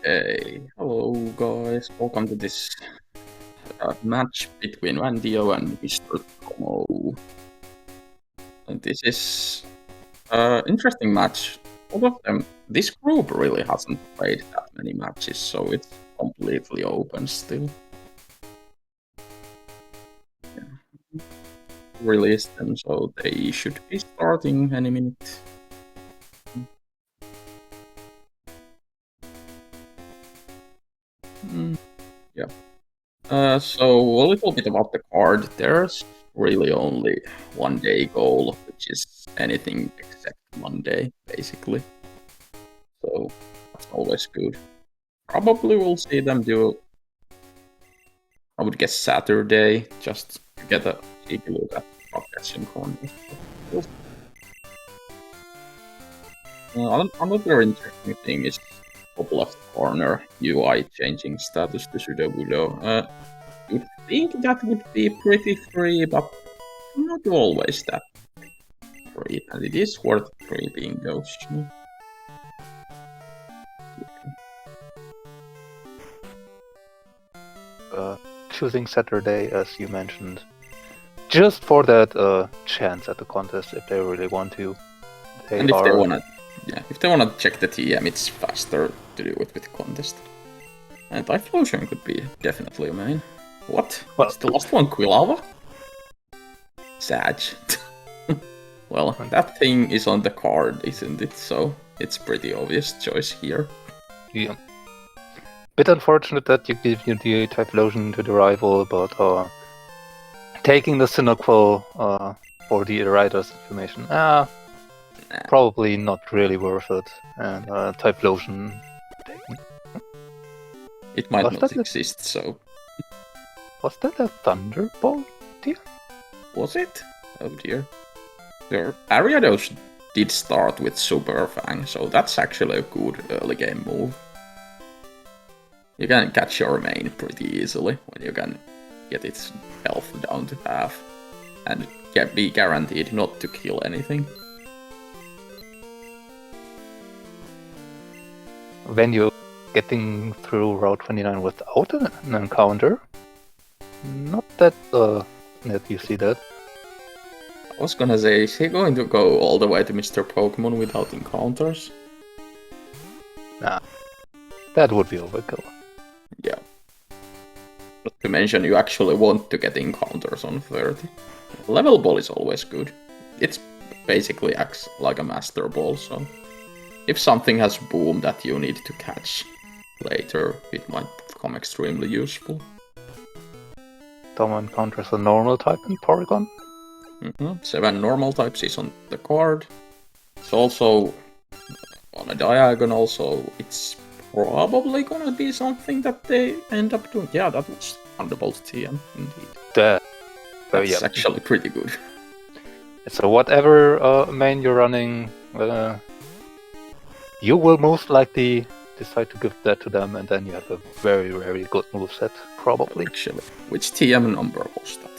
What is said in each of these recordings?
Hey, hello guys, welcome to this match between Vandio and MrTommo999. And this is interesting match. All of them, this group really hasn't played that many matches, so it's completely open still. Yeah. Released them, so they should be starting any minute. Yeah. So a little bit about the card. There's really only 1 day goal, which is anything except Monday, basically. So that's always good. Probably we'll see them do, I would guess Saturday, just to get a cheeky look at progression contest. Another interesting thing is top left corner UI changing status to pseudo Budo. You'd think that would be pretty free, but not always that free, and it is worth 3 bingos. Choosing Saturday, as you mentioned, just for that chance at the contest, if they really want to. And if they wanna check the TM, it's faster to do it with contest. And Typhlosion could be definitely a main. What? Well, Is the last one Quilava? Sad. Well, that thing is on the card, isn't it? So it's pretty obvious choice here. Yeah. Bit unfortunate that you give the Typhlosion to the rival, but taking the Cynoquil for the Writer's information, probably not really worth it. And Typhlosion taking. It might not exist, so. Was that a Thunderbolt, dear? Was it? Oh dear. Their Ariados did start with Super Fang, so that's actually a good early game move. You can catch your main pretty easily when you can get its health down to half and be guaranteed not to kill anything. When you're getting through Route 29 without an encounter, not that you see that. I was gonna say, is he going to go all the way to Mr. Pokemon without encounters? Nah, that would be overkill. Yeah. Not to mention, you actually want to get encounters on 30. Level Ball is always good. It's basically acts like a Master Ball, so if something has boom that you need to catch later, it might become extremely useful. Tommo encounters a normal type in Porygon. 7 normal types is on the card. It's also on a diagonal, so it's probably gonna be something that they end up doing. Yeah, that was Thunderbolt TM, indeed. That's actually pretty good. So whatever main you're running, you will most likely decide to give that to them, and then you have a very, very good moveset, probably. Actually, which TM number was that?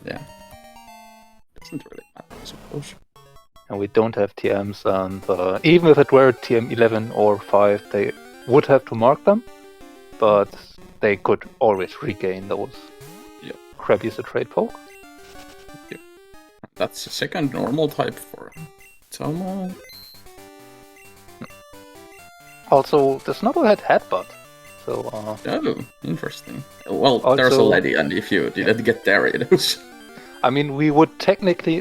Yeah. Doesn't really matter, I suppose. And we don't have TMs, and even if it were TM 11 or 5, they would have to mark them, but they could always regain those. Yep. Krabby is a trade poke. Yep. That's the second normal type for Tommo. Also, the Snubble had Headbutt. So, oh, interesting. Well, also, there's a lady, and if you didn't get Darius. I mean, we technically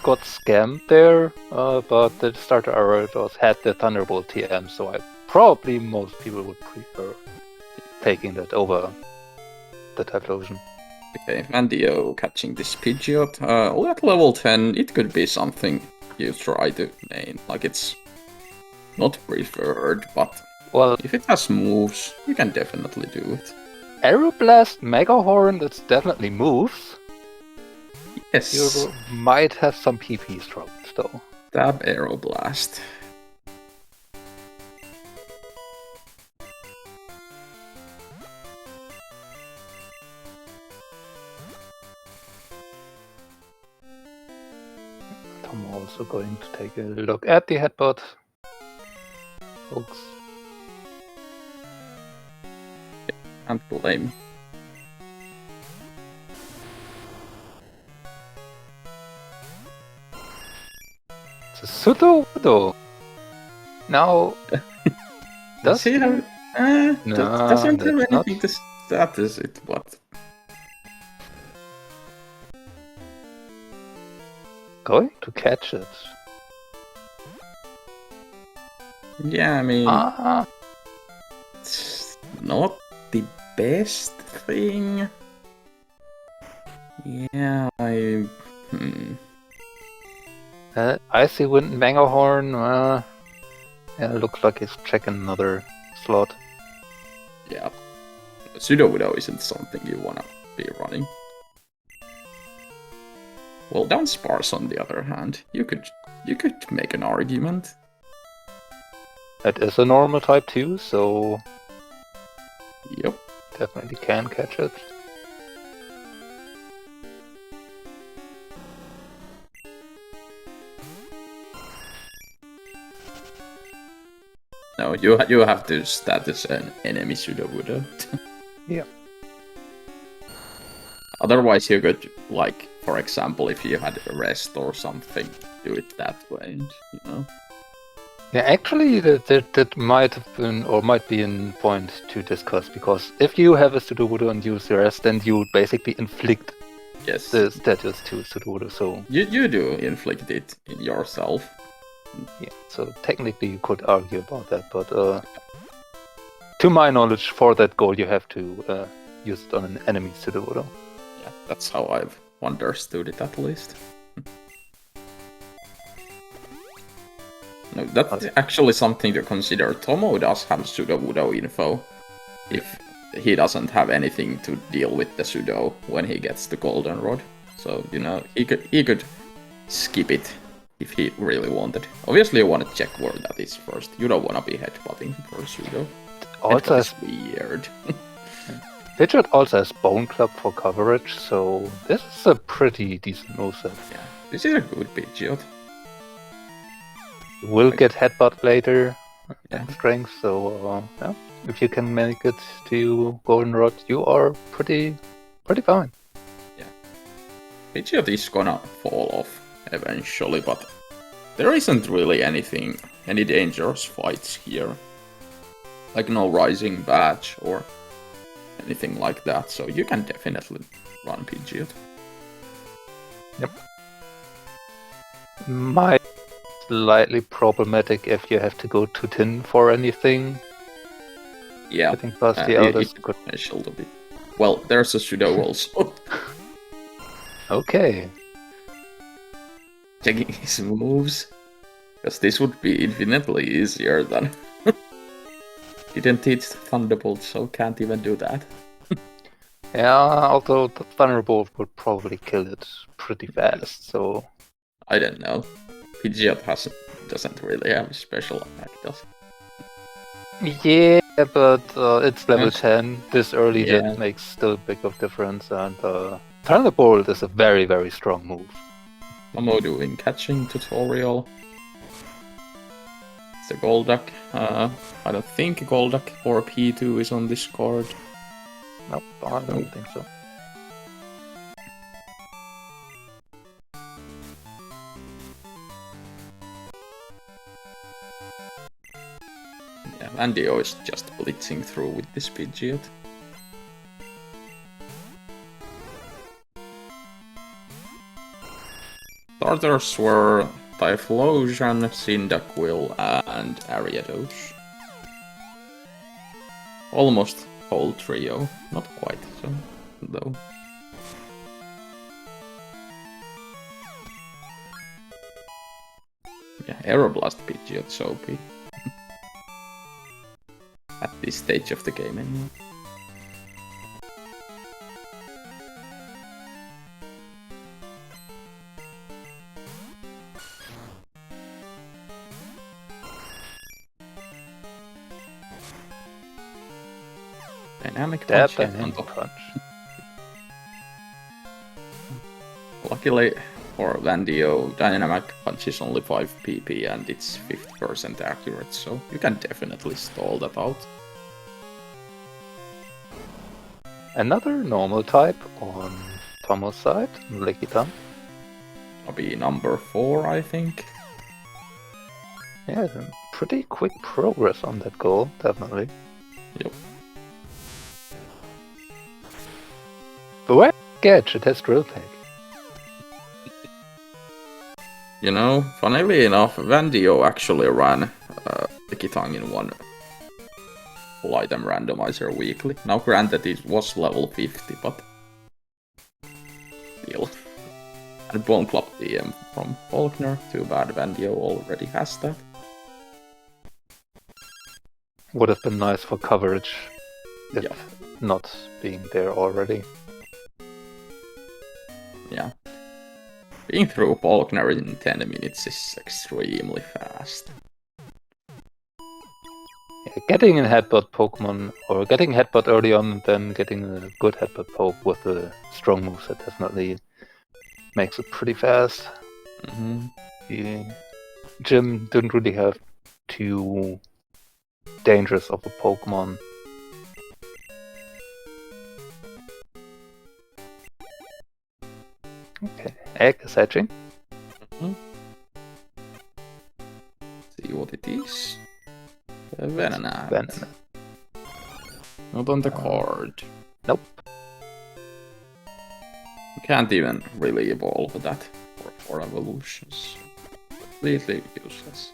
got scammed there, but the starter Ariados had the Thunderbolt TM, so probably most people would prefer taking that over the Typhlosion. Okay, Vandio catching this Pidgeot. At level 10, it could be something you try to main. Like, it's not preferred, but well, if it has moves, you can definitely do it. Aeroblast Mega Horn, that's definitely moves. Yes. You might have some PP struggles though. Stab Aeroblast. I'm also going to take a look at the headbutt, folks. Can't blame. It's a pseudo. Now, Does he have? No, doesn't have that's anything not. to status it, but Going to catch it. yeah, I mean, Ah, it's not the best thing. Yeah, Icy Wind Mangerhorn. Yeah, looks like he's checking another slot. yeah. Pseudo Widow isn't something you wanna be running. Well, down Sparse on the other hand, you could make an argument. It is a normal type too, so Yep. definitely can catch it. No, you have to status an enemy Pseudo Widow. Yeah. Otherwise, you could, like, for example, if you had a rest or something, do it that way, you know? Yeah, actually, that might have been, or might be a point to discuss, because if you have a Sudobudo and use the rest, then you basically inflict Yes. the status to Sudobudo, so... You do inflict it in yourself. Yeah, so technically you could argue about that, but to my knowledge, for that goal you have to use it on an enemy Sudobudo. Yeah, that's how I've understood it, at least. No, that's actually something to consider. Tomo does have Pseudo-Wudo info. If he doesn't have anything to deal with the Pseudo when he gets the Golden Rod. So, you know, he could skip it if he really wanted. Obviously, you want to check where that is first. You don't want to be headbutting for Pseudo. Also Headbutt is weird. Pidgeot also has Bone Club for coverage, so this is a pretty decent moveset. Yeah, this is a good Pidgeot. You will get Headbutt later Yeah. and Strength, so yeah, if you can make it to Golden Rod, you are pretty fine. Yeah. Pidgeot is gonna fall off eventually, but there isn't really any dangerous fights here. Like no Rising Badge or anything like that, so you can definitely run Pidgeot. Yep. Might slightly problematic if you have to go to tin for anything. Yeah, I think past the elders it could... potential to be. Well, there's a Pseudo also. Okay. Checking his moves. Because this would be infinitely easier than... Didn't teach Thunderbolt, so can't even do that. Yeah, although the Thunderbolt would probably kill it pretty fast, so... I don't know. Pidgeot doesn't really have a special attack, does it? Yeah, but it's level Yes. 10. This early Yeah. that makes still a big of difference, and Thunderbolt is a very strong move. Tomo doing catching tutorial. It's a Golduck. I don't think Golduck or P2 is on this card. Nope, I don't think so. Yeah, Vandio is just blitzing through with this Pidgeot. Starters were Typhlosion, Cyndaquil, and Ariados. Almost whole trio. Not quite, so, though. Yeah, Aeroblast Pidgeot's OP. At this stage of the game, anyway. Dynamic Dab punch. and punch. Luckily, for Vandio, dynamic punch is only 5 PP and it's 50% accurate, so you can definitely stall that out. Another normal type on Tommo's side, Likitan. That'll be number 4, I think. Yeah, pretty quick progress on that goal, definitely. Yep. But why Gadge? It has drill tech. You know, funnily enough, Vandio actually ran Likitan in one full item randomizer weekly. Now granted it was level 50, but still. And Bone Club DM from Faulkner, too bad Vandio already has that. Would have been nice for coverage if Yeah. not being there already. Yeah. Being through Faulkner in 10 minutes is extremely fast. Yeah, getting a headbutt Pokemon, or getting headbutt early on and then getting a good headbutt poke with a strong moveset definitely makes it pretty fast. Mm-hmm. The gym didn't really have too dangerous of a Pokemon. Okay, egg is hatching. Mm-hmm. See what it is. Venonat. Venonat. Not on the card. Nope. You can't even really evolve that for evolutions. Completely useless.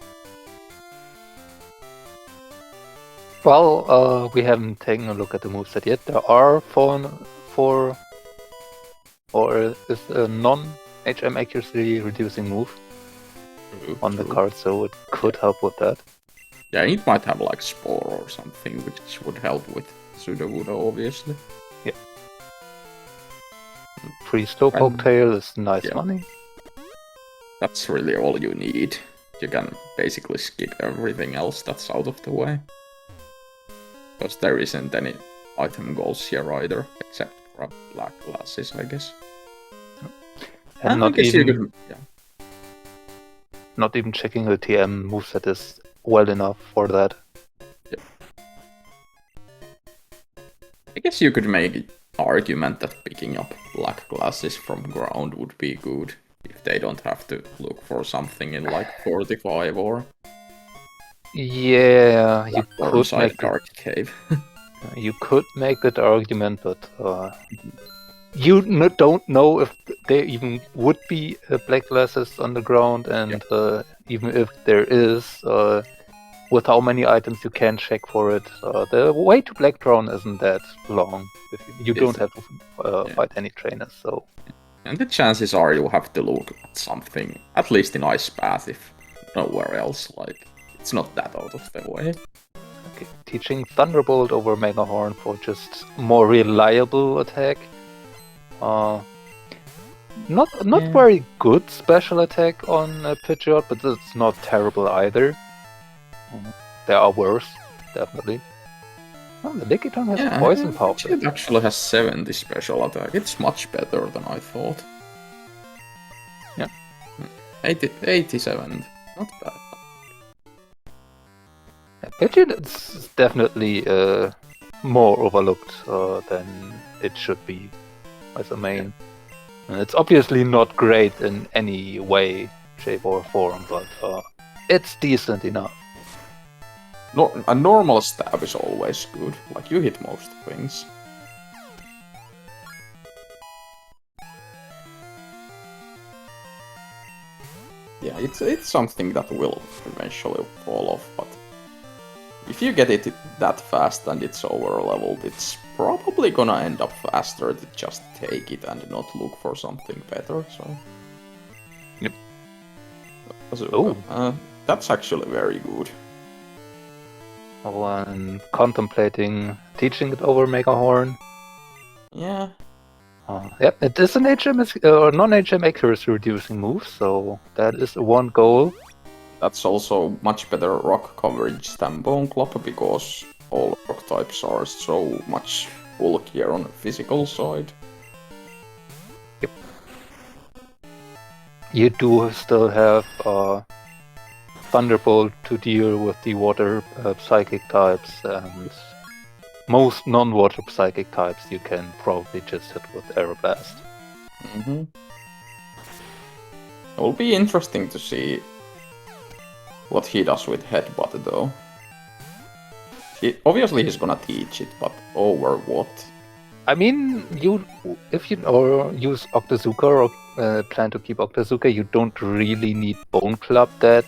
Well, we haven't taken a look at the moveset yet. There are four or is a non-HM accuracy reducing move on the card, so it could help with that. Yeah, it might have like Spore or something, which would help with Sudowoodo, obviously. Yeah. Free Slowpoke Tail is nice money. That's really all you need. You can basically skip everything else that's out of the way. Because there isn't any item goals here either, except for black glasses, I guess. And not even checking the TM moveset is well enough for that. Yep. I guess you could make an argument that picking up black glasses from ground would be good, if they don't have to look for something in like 45 or... Yeah, you could make Dark Cave. You could make that argument, but you don't know if there even would be black glasses on the ground, and even if there is, with how many items you can check for it, the way to black drawn isn't that long. You don't have to fight any trainers, so. And the chances are you have to look at something, at least in Ice Path, if nowhere else, like, it's not that out of the way. Okay, teaching Thunderbolt over Mega Horn for just more reliable attack. Not very good special attack on Pidgeot, but it's not terrible either. There are worse, definitely. Oh, the Lickitung has Poison Powder. It actually has 70 special attack. It's much better than I thought. Yeah. 87. Not bad. Pidgeot is definitely more overlooked than it should be as a main. And it's obviously not great in any way, shape or form, but it's decent enough. A normal stab is always good, like you hit most things. Yeah, it's something that will eventually fall off, but if you get it that fast and it's over leveled, it's probably gonna end up faster to just take it and not look for something better, so... Yep. That's actually very good. Oh, I'm contemplating teaching it over Mega Horn. Yeah. Yep, it is an HM or non-HM accuracy reducing move, so that is one goal. That's also much better rock coverage than Bone Club, because all rock types are so much bulkier on the physical side. Yep. you do still have Thunderbolt to deal with the water psychic types, and most non-water psychic types you can probably just hit with Aeroblast. It will be interesting to see what he does with Headbutt though. Obviously he's gonna teach it, but over what? I mean, if you use Octazooka or plan to keep Octazooka, you don't really need Bone Club that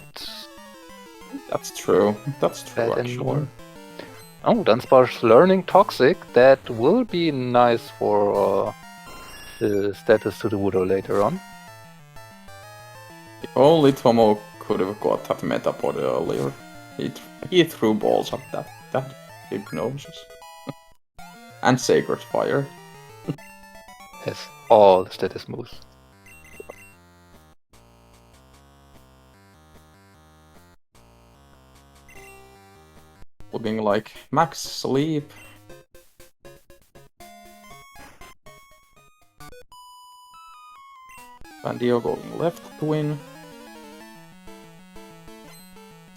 That's true. That's true, actually. anymore. Oh, Dunsparce learning Toxic. That will be nice for the status to the Widow later on. If only Tomo could have got that Metapod earlier. He threw balls at that Hypnosis. And Sacred Fire. Yes, all the status moves. Looking like max sleep. Vandio going left to win.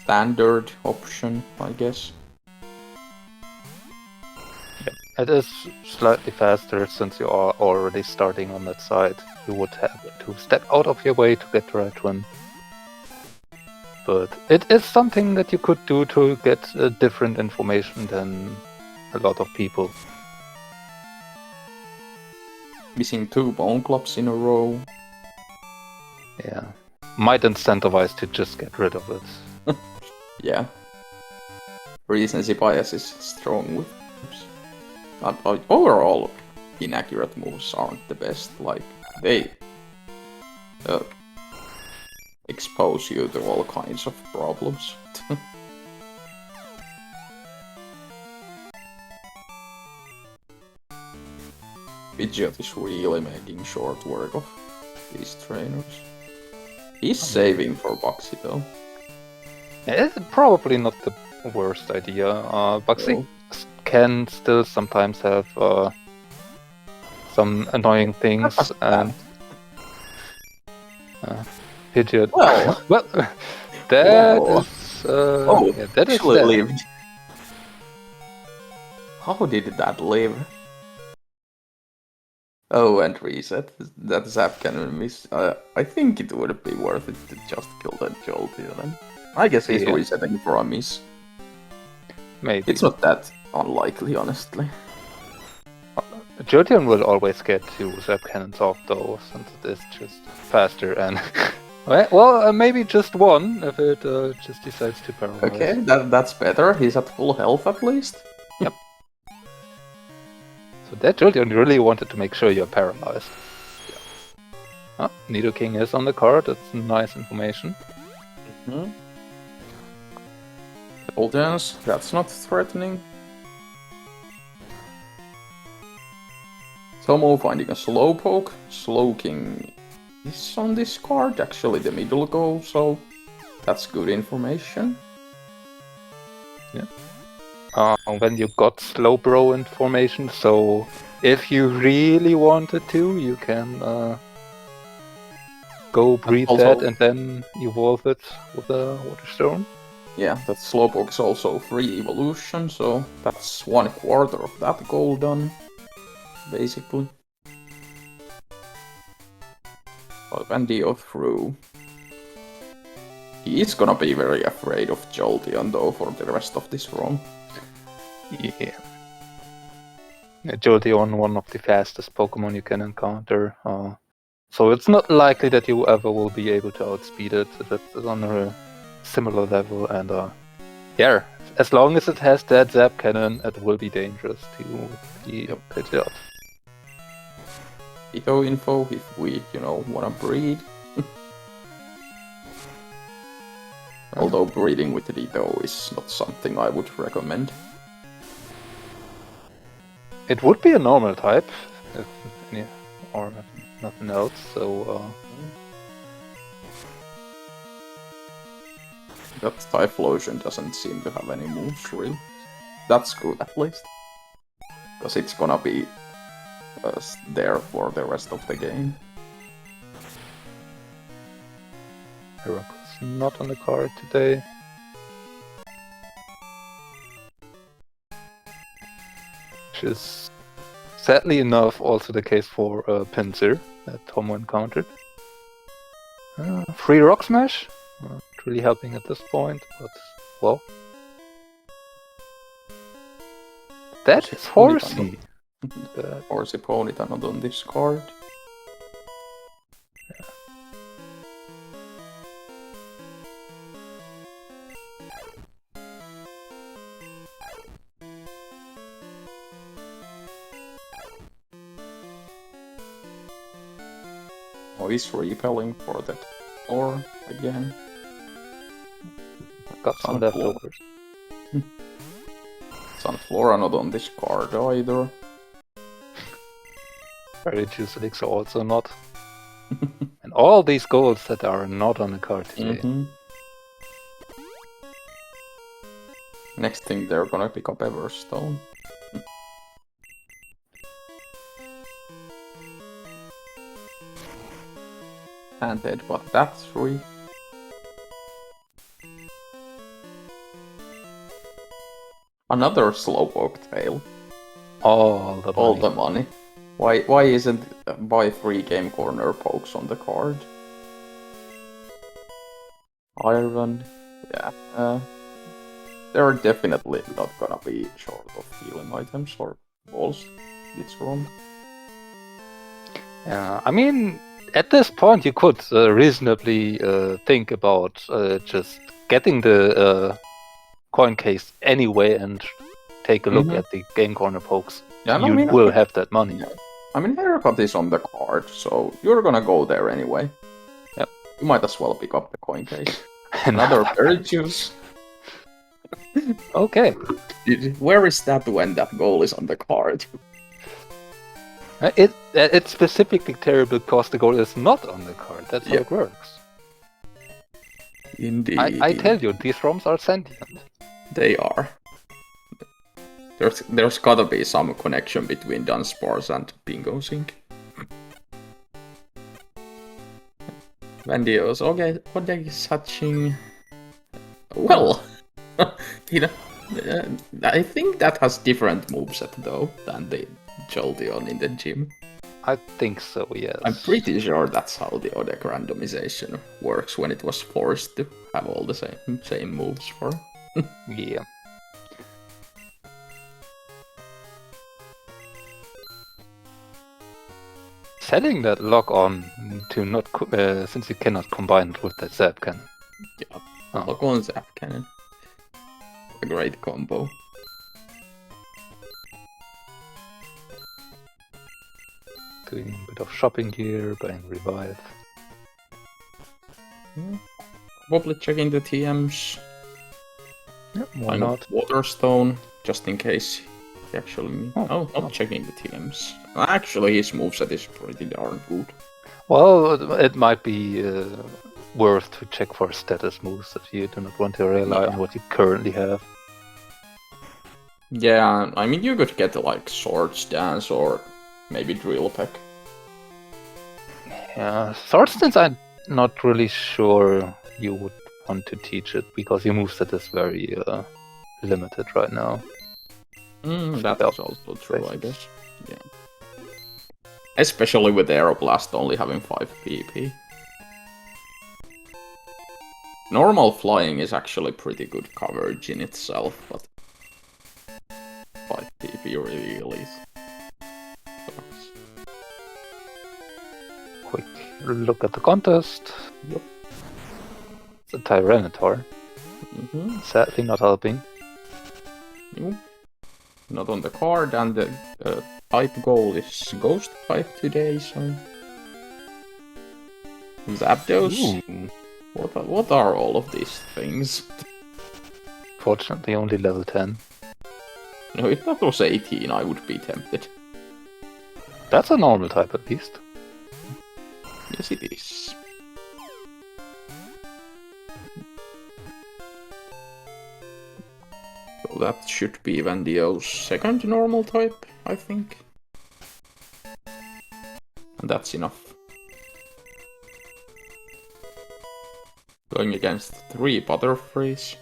Standard option, I guess. It is slightly faster since you are already starting on that side. You would have to step out of your way to get the right one. But it is something that you could do to get different information than a lot of people. Missing 2 Bone Clubs in a row. Yeah. Might incentivize to just get rid of it. Yeah. Recency bias is strong with moves. Overall, inaccurate moves aren't the best. Like, they expose you to all kinds of problems. Pidgeot is really making short work of these trainers. He's saving for Buxy though. It's probably not the worst idea. Buxy can still sometimes have some annoying things, and Pidgeot. Well, well, that Whoa. is. Yeah, that is actually that. lived. How did that live? Oh, and reset. That Zap can miss. I think it would be worth it to just kill that Jolteon then. I guess he's Yeah. resetting for a miss. Maybe. It's not that unlikely, honestly. Jolteon will always get two Zap Cannons off though, since it is just faster and... well, maybe just one, if it just decides to paralyze. Okay, that's better. He's at full health at least. Yep. So that Jolteon really wanted to make sure you're paralyzed. Yeah. Oh, Nidoking is on the card, that's nice information. Mm-hmm. Dance, that's not threatening. Tomo finding a Slowpoke. Slowking is on this card, actually the middle goal, so that's good information. Yeah. When you got Slowbro information, so if you really wanted to, you can go breed that and then evolve it with a Water Stone. Yeah, that Slowpoke is also free evolution, so that's 1/4 of that goal done, basically. Well, Vandio through. He is gonna be very afraid of Jolteon though for the rest of this run. Yeah. Jolteon, one of the fastest Pokemon you can encounter. So it's not likely that you ever will be able to outspeed it if it's on a similar level, and yeah, as long as it has that Zap Cannon, it will be dangerous to the Pidgeot. Ditto info if we, wanna breed. Although breeding with Ditto is not something I would recommend. It would be a normal type, if any, or nothing else, so... That Typhlosion doesn't seem to have any moves, really. That's good, at least. Because it's gonna be there for the rest of the game. Miracle's not on the card today. Which is sadly enough also the case for Pinsir that Tomo encountered. Free Rock Smash, not really helping at this point, but well. That is Horsey. Horsey Ponyta not on this card. Oh, he's repelling for that floor again. Got some leftovers. Sunflora not on this card either. Very Juice Elixir also not. And all these golds that are not on the card today. Next thing they're gonna pick up Everstone. And headbutt that 3. Another Slowpoke tail. All the money. Why isn't buy 3 game corner pokes on the card? Iron, yeah. They're definitely not gonna be short of healing items or balls. It's wrong. Yeah, I mean, at this point you could reasonably think about just getting the coin case anyway and take a look at the game corner pokes. Yeah, you will have that money. Yeah. I mean, haircut is on the card, so you're gonna go there anyway. Yep. You might as well pick up the coin case. Another berry juice. Okay. Where is that when that goal is on the card? It's specifically terrible because the goal is not on the card. That's how it works. Indeed. I tell you, these ROMs are sentient. They are. There's gotta be some connection between Dunsparce and Bingo Sync. Vandio's okay. What are you touching? Well, I think that has different moveset though than the Jolteon in the gym. I think so, yes. I'm pretty sure that's how the ODEC randomization works when it was forced to have all the same moves for. Yeah. Setting that lock on to not since you cannot combine it with that Zap Cannon. Yeah, lock on Zap Cannon. A great combo. Doing a bit of shopping here, buying Revive. Probably checking the TMs. Yeah, why not? Waterstone, just in case. Actually, not checking the TMs. Actually, his moveset is pretty darn good. Well, it might be worth to check for status moves if you do not want to rely on what you currently have. Yeah, I mean, you could get like Swords Dance or maybe Drill Peck. Yeah, Swords Dance I'm not really sure you would want to teach it because your moveset is very limited right now. That is also true, I guess. Yeah. Especially with Aeroblast only having 5 PP. Normal flying is actually pretty good coverage in itself, but 5 PP really is. Quick look at the contest. Yep. It's a Tyranitar. Sadly not helping. Yep. Not on the card, and the type goal is Ghost type today, so... Zapdos? What are all of these things? Fortunately only level 10. No, if that was 18, I would be tempted. That's a normal type at least. Yes, it is. So that should be Vandio's second normal type, I think. And that's enough. Going against 3 Butterfrees.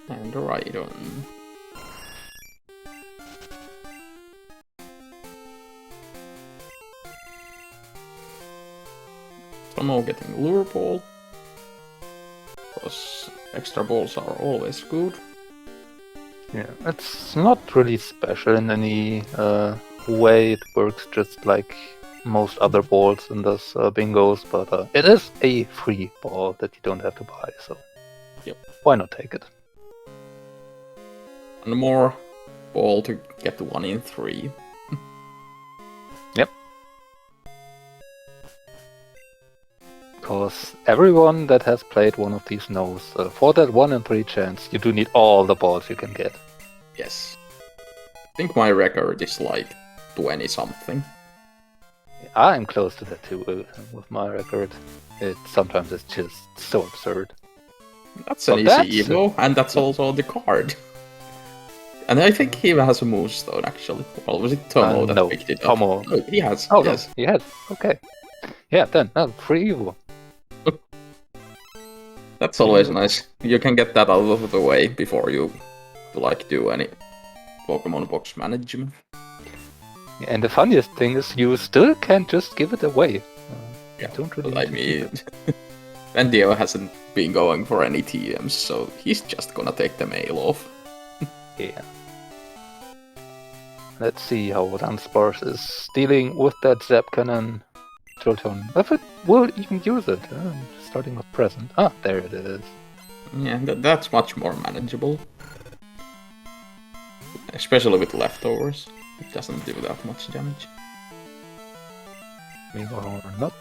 And a Rhydon. Tomo getting Lure Ball. Because extra balls are always good. Yeah, it's not really special in any way. It works just like most other balls in this bingos, but it is a free ball that you don't have to buy, so yep. Why not take it? And more ball to get 1 in 3. Yep. Because everyone that has played one of these knows, for that 1 in 3 chance, you do need all the balls you can get. Yes. I think my record is like 20 something. I'm close to that too with my record. Sometimes it's just so absurd. That's an easy Evo, and that's also the card. And I think he has a Moonstone actually. Or was it Tomo that picked it up? Tomo. Oh, he has. Oh, yes. No, he has. Okay. Yeah, then, free Evo. That's always nice. You can get that out of the way before you do any Pokemon box management. And the funniest thing is you still can't just give it away. Yeah, don't really I mean, Vandio hasn't been going for any TMs, so he's just gonna take the mail off. Yeah. Let's see how Dunsparce is dealing with that Zap Cannon. Jolteon, if it will even use it. Starting with present. Ah, there it is. Yeah, that's much more manageable. Especially with leftovers. It doesn't do that much damage. Meanwhile, not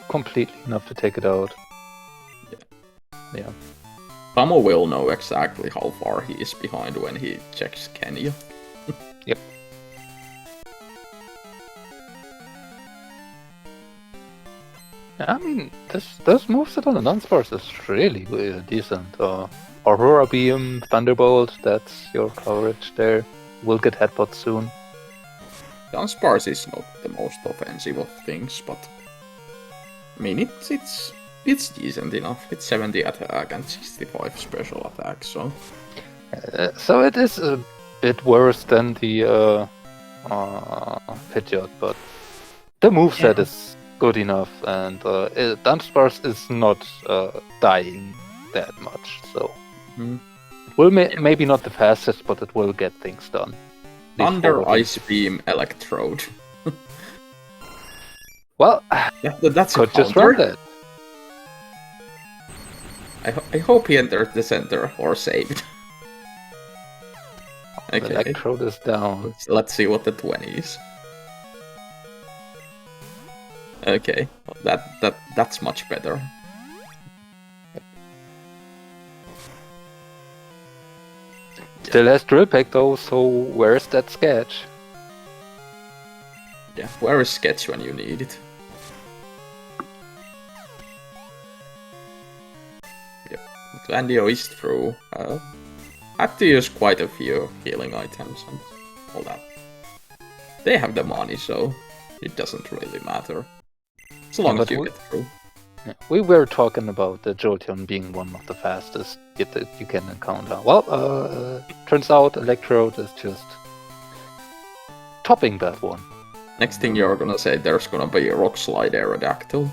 completely enough to take it out. Yeah. Tomo will know exactly how far he is behind when he checks Kenya. Yep. I mean, this moveset on the Dunsparce is really decent. Aurora Beam, Thunderbolt, that's your coverage there. We'll get Headbutt soon. Dunsparce is not the most offensive of things, but I mean it's decent enough. It's 70 attack and 65 special attack, so. So it is a bit worse than the Pidgeot, but the moveset is good enough, and Dunsparce is not dying that much, so it will maybe not the fastest, but it will get things done. Thunder, Ice Beam, Electrode. Well, that's could just run that. I hope he entered the center or saved. Okay. Electrode is down. Let's see what the 20 is. Okay, that's much better. Still has Drill Peck though, so where's that sketch? Yeah, where is sketch when you need it? Yep, Vandio is through. I have to use quite a few healing items and all that. They have the money, so it doesn't really matter. As long as you get through. Yeah, we were talking about the Jolteon being one of the fastest that you can encounter. Well, turns out Electrode is just topping that one. Next thing you're gonna say, there's gonna be a Rock Slide Aerodactyl.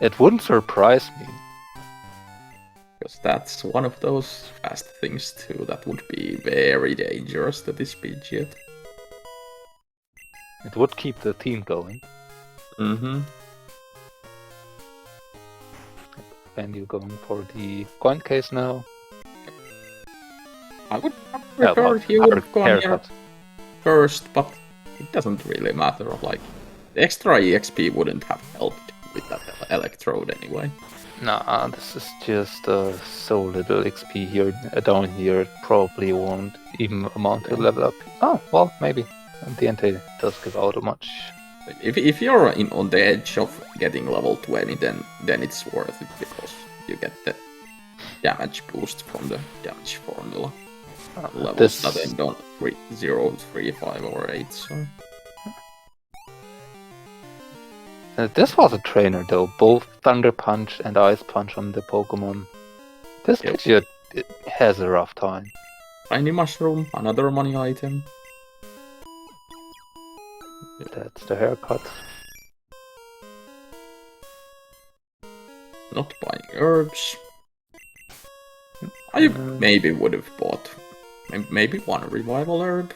It wouldn't surprise me. Because that's one of those fast things too that would be very dangerous to this Pidgeot. It would keep the team going. And you're going for the coin case now. I would prefer if you would have gone here first, but it doesn't really matter. Like, the extra EXP wouldn't have helped with that Electrode anyway. Nah, this is just so little XP here down here. It probably won't even amount to level up. Oh, well, maybe. The NT does give out a much. If you're on the edge of getting level 20, then it's worth it because you get the damage boost from the damage formula. levels that end on 0, 3, 5, or 8. So this was a trainer though, both Thunder Punch and Ice Punch on the Pokemon. This picture it has a rough time. Tiny Mushroom, another money item. That's the haircut. Not buying herbs. I maybe would have bought maybe one revival herb.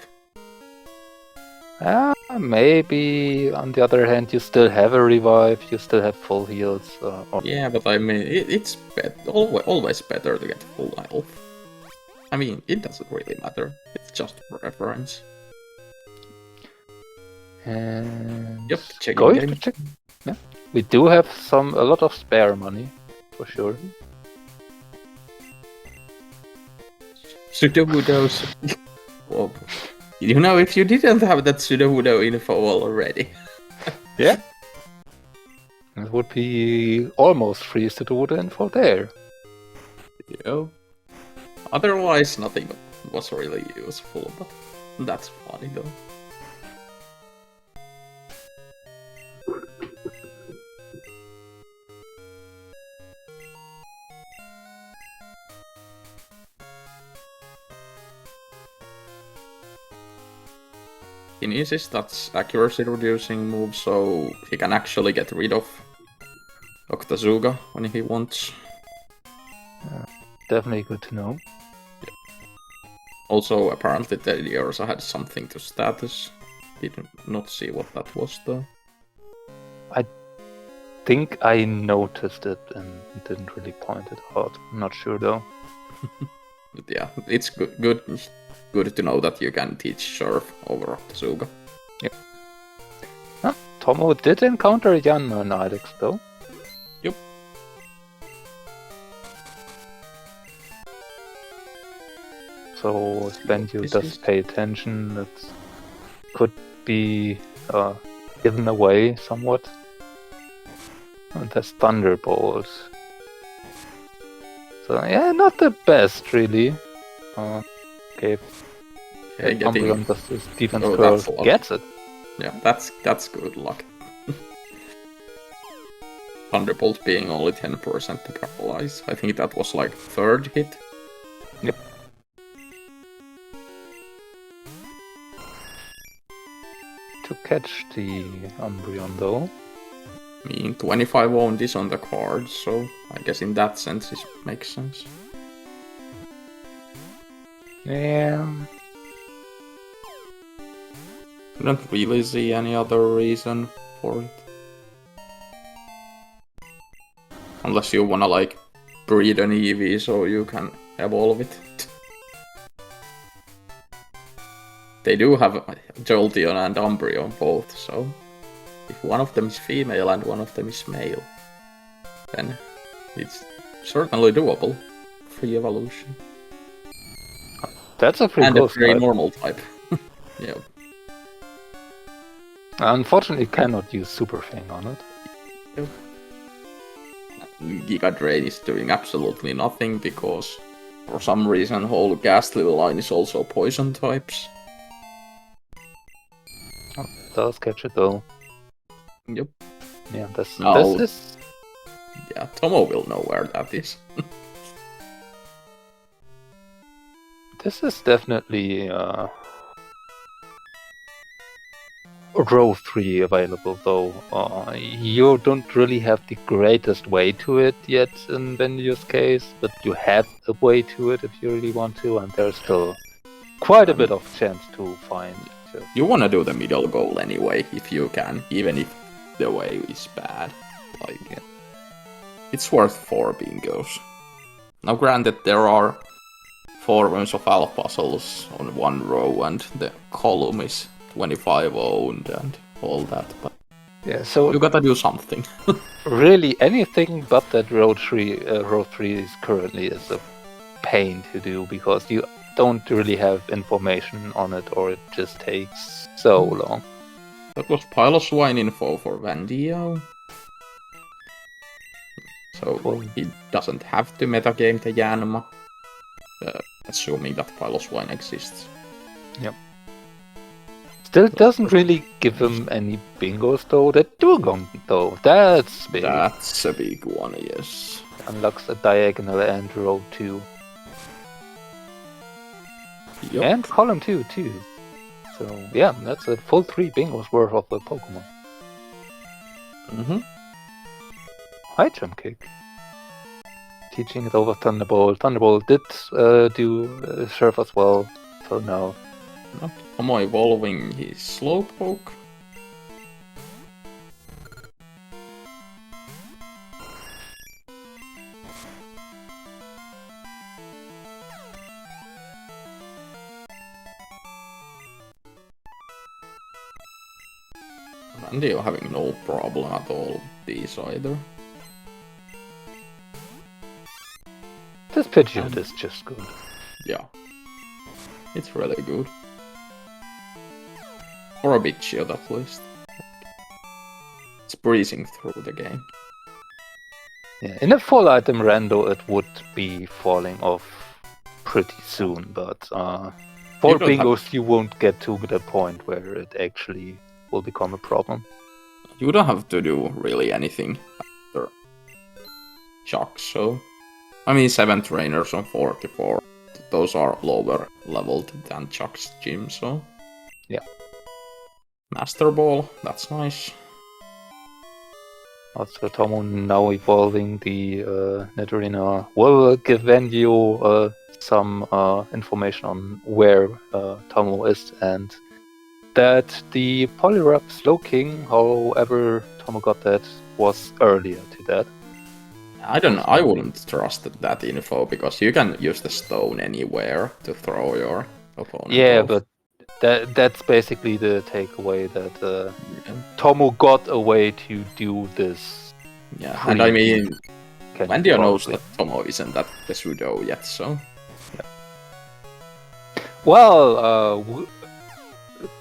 Maybe on the other hand, you still have a revive, you still have full heals. Yeah, but I mean, it's always better to get full health. I mean, it doesn't really matter. It's just preference. And yep, checking game. Check. Yeah, we do have a lot of spare money, for sure. Sudowoodos. Well, you know, if you didn't have that Sudowoodo info already. Yeah. It would be almost free Sudowoodo info there. Yeah. Otherwise, nothing was really useful, but that's funny though. Kinesis, that's accuracy reducing move, so he can actually get rid of Octazooga when he wants. Definitely good to know. Yeah. Also, apparently Teddy also had something to status. Did not see what that was though. I think I noticed it and didn't really point it out. I'm not sure though. But yeah, it's good to know that you can teach Surf over Octazooga. Yep. Tommo did encounter Yanma and Alex though. Yep. So if Vandio does pay attention, it could be given away somewhat. And that's Thunderbolt. So yeah, not the best really. Okay. Umbreon does his defense curl, gets it. Yeah, that's good luck. Thunderbolt being only 10% to paralyze. I think that was like third hit. Yep. To catch the Umbreon though. I mean, 25 wound is on the card, so I guess in that sense it makes sense. Yeah. I don't really see any other reason for it. Unless you wanna like breed an EV so you can evolve it. They do have Jolteon and Umbreon both, so if one of them is female and one of them is male, then it's certainly doable. Free evolution. That's a pretty close and a very type. normal type. Yeah. Unfortunately, cannot use Super Fang on it. Yep. Giga Drain is doing absolutely nothing because for some reason whole Ghastly line is also poison types. Oh, does catch it though. Yep. Yeah, this is... Yeah, Tommo will know where that is. This is definitely row 3 available though. You don't really have the greatest way to it yet in Vandio's case, but you have a way to it if you really want to, and there's still quite a bit of chance to find it. You wanna do the middle goal anyway, if you can, even if the way is bad. Like, yeah. It's worth 4 bingos. Now granted, there are 4 rounds of alpha puzzles on one row, and the column is 25 owned and all that, but yeah, so you gotta do something. Really, anything but that row 3 is currently is a pain to do because you don't really have information on it, or it just takes so long. That was Pile of Swine info for Vandio. So he doesn't have to metagame the Yanma. assuming that Piloswine exists. Still doesn't really give him any bingos though. That Dugong though, that's big. That's a big one, yes. Unlocks a diagonal and row 2. Yep. And column 2 too. So yeah, that's a full 3 bingos worth of the Pokemon. Mm-hmm. High jump kick. Teaching it over Thunderbolt. Thunderbolt did serve as well for now. Tomo evolving his Slowpoke. Vandio having no problem at all with these either. This Pidgeot is just good. Yeah. It's really good. Or a Pidgeot at least. It's breezing through the game. Yeah, in a full item Rando it would be falling off pretty soon, but for bingos you won't get to the point where it actually will become a problem. You don't have to do really anything after Chuck, so... I mean, 7 trainers on 44. Those are lower leveled than Chuck's gym, so... Yeah. Master Ball, that's nice. Also, Tomo now evolving the Nidorina will give Vandio some information on where Tomo is and that the Poliwrath Slowking, however Tomo got that, was earlier to that. I don't know, I wouldn't trust that info because you can use the stone anywhere to throw your opponent off. But that's basically the takeaway that Tomo got a way to do this. Yeah, and I mean, Vandio knows that Tomo isn't that the pseudo yet, so... Yeah. Well,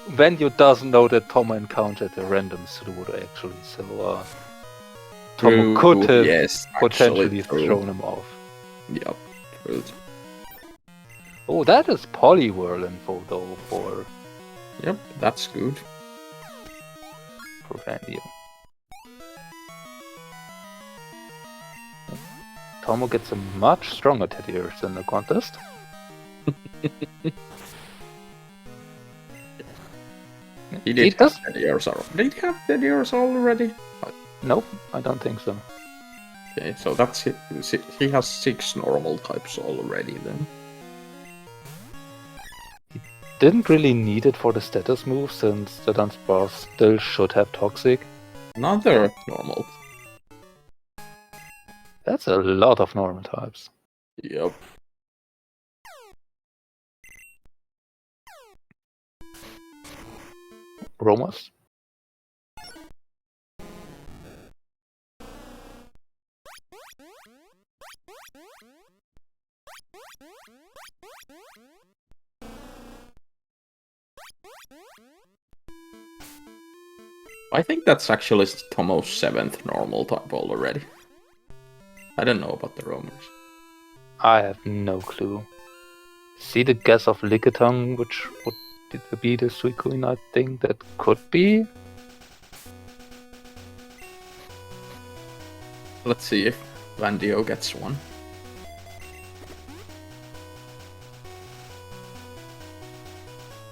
Vandio doesn't know that Tomo encountered a random pseudo actually, so Tomo could have potentially thrown him off. Yep, true. Oh, that is Poliwhirl info though for... Yep, that's good. For Vandio. Tomo gets a much stronger Teddy Ursa in the contest. He did have Teddy Ursa. Did he have Teddy Ursa already? Nope, I don't think so. Okay, so that's it. He has 6 normal types already then. He didn't really need it for the status move since the Dunsparce still should have Toxic. Another normal. That's a lot of normal types. Yep. Romas? I think that's actually Tomo's 7th normal type already. I don't know about the rumors. I have no clue. See the guess of Lickitung, which would be the Suicune, I think that could be. Let's see if Vandio gets one.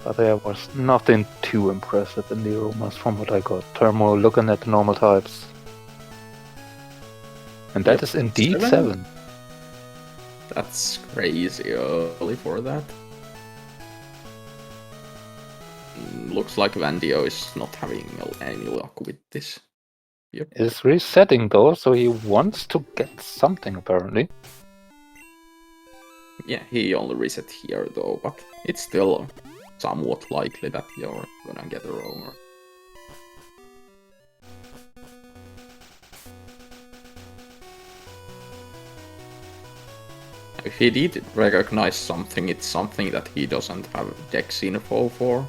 But there was nothing too impressive in the Romas from what I got. Thermo looking at the normal types. And that is indeed 7. That's crazy early for that. Looks like Vandio is not having any luck with this. Yep. It's resetting though, so he wants to get something apparently. Yeah, he only reset here though, but it's still somewhat likely that you're gonna get a roamer. If he did recognize something, it's something that he doesn't have Dex info for,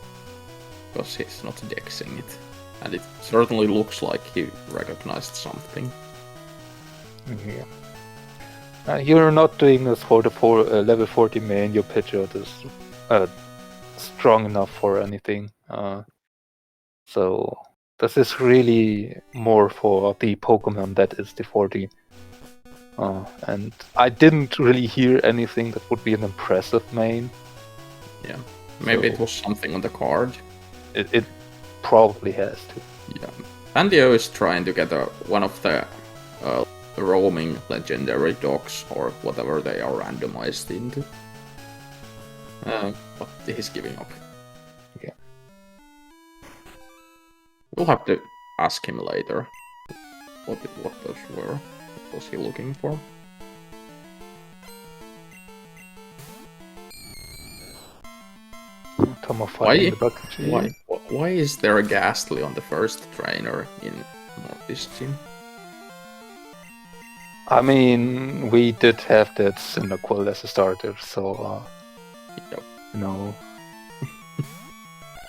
because he's not Dexing it. And it certainly looks like he recognized something. Yeah. You're not doing this for the level 40 main. Your Pidgeot is strong enough for anything. So this is really more for the Pokemon that is the 40. And I didn't really hear anything that would be an impressive main. Yeah, maybe So- it was something on the card. It probably has to. Yeah, Vandio is trying to get one of the roaming legendary dogs or whatever they are randomized into. But he's giving up. Yeah. We'll have to ask him later what those were. What was he looking for? Tommo fighting the bucket. Why is there a Ghastly on the first trainer in Northeast Gym? I mean, we did have that Cyndaquil as a starter, so Yep. you know,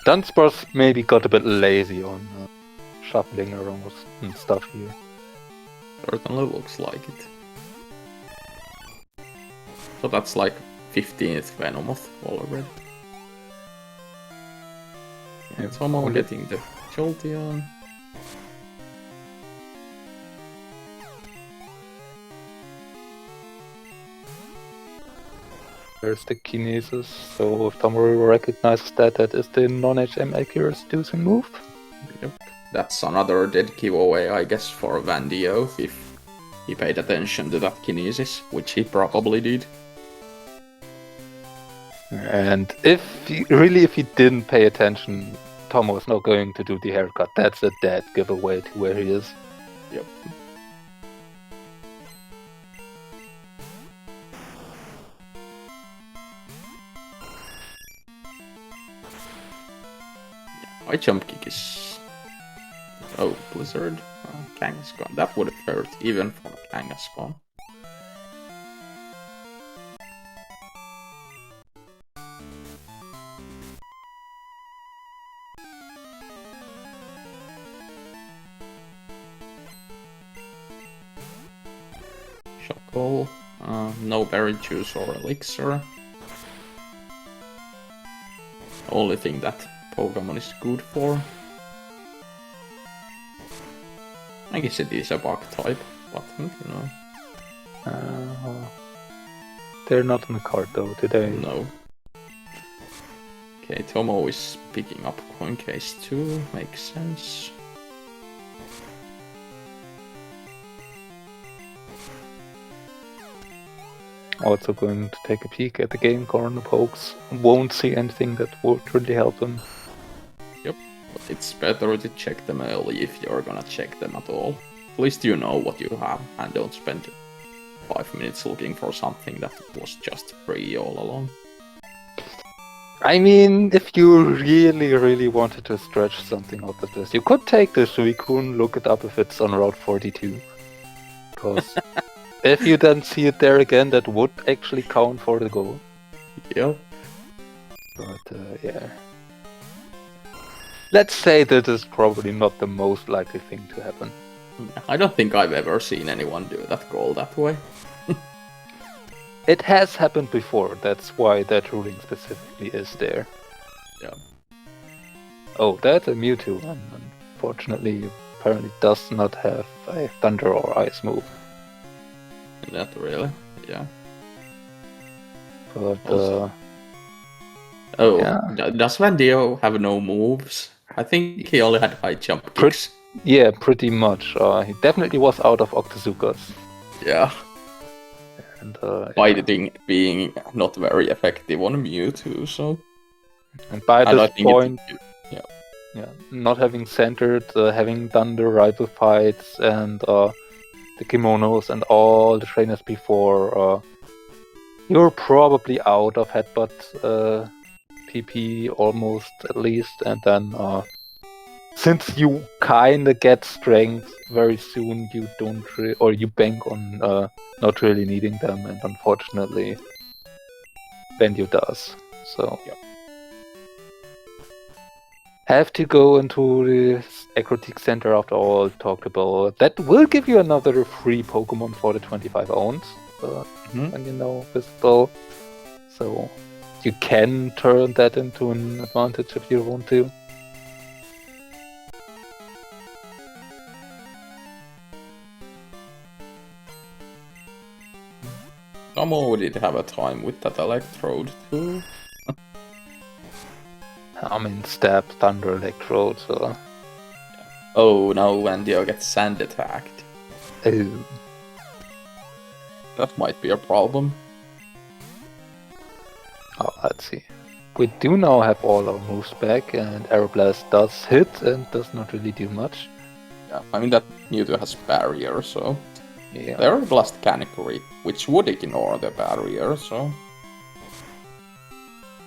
Dunsparce maybe got a bit lazy on shuffling around and stuff here. Certainly looks like it. So that's like 15th Venomoth already. Yeah, And someone only- getting the Jolteon. There's the Kinesis, so if Tommo recognizes that is the non-HM accurate reducing move. Yep. That's another dead giveaway, I guess, for Vandio, if he paid attention to that Kinesis, which he probably did. And if he didn't pay attention, Tommo is not going to do the haircut. That's a dead giveaway to where he is. Yep. My jump kick is... Oh, Blizzard. Kangaskhan. That would have hurt, even for Kangaskhan. Shuckle. No berry juice or elixir. Only thing that Pokemon is good for. I guess it is a bug type, but you know. They're not on the card though today. No. Okay, Tommo is picking up coin case 2, makes sense. Also going to take a peek at the game corner pokes. Won't see anything that would really help him. Yep, but it's better to check them early if you're gonna check them at all. At least you know what you have and don't spend 5 minutes looking for something that was just free all along. I mean, if you really wanted to stretch something out of this, you could take the Suicune, look it up if it's on Route 42. Because if you then see it there again, that would actually count for the goal. Yep. But yeah. Let's say that is probably not the most likely thing to happen. I don't think I've ever seen anyone do that goal that way. It has happened before, that's why that ruling specifically is there. Yeah. Oh, that's a Mewtwo, and unfortunately apparently does not have a Thunder or Ice move. That really? Yeah. But Also- Oh, yeah. does Vandio have no moves? I think he only had high jump kicks. Yeah, pretty much. He definitely was out of Octazookas. Yeah. And Fighting being not very effective on Mewtwo, so... and by And I this think point, it- yeah, not having centered, having done the rival fights and the kimonos and all the trainers before, you're probably out of headbutt PP almost at least, and then since you kinda get strength very soon, you don't or you bank on not really needing them, and unfortunately, Vandio does. So. Yep. Have to go into the Aquatic Center after all talked about. That will give you another free Pokemon for the 25 ounce. when you know physical. So you can turn that into an advantage if you want to. Tommo did have a time with that electrode too. I mean, stab, thunder, electrode, so... Oh, now Vandio gets sand attacked. Oh. That might be a problem. Oh, let's see. We do now have all our moves back, and Aeroblast does hit and does not really do much. Yeah, I mean that Mewtwo has barrier, so... Yeah. The Aeroblast can crit, which would ignore the barrier, so...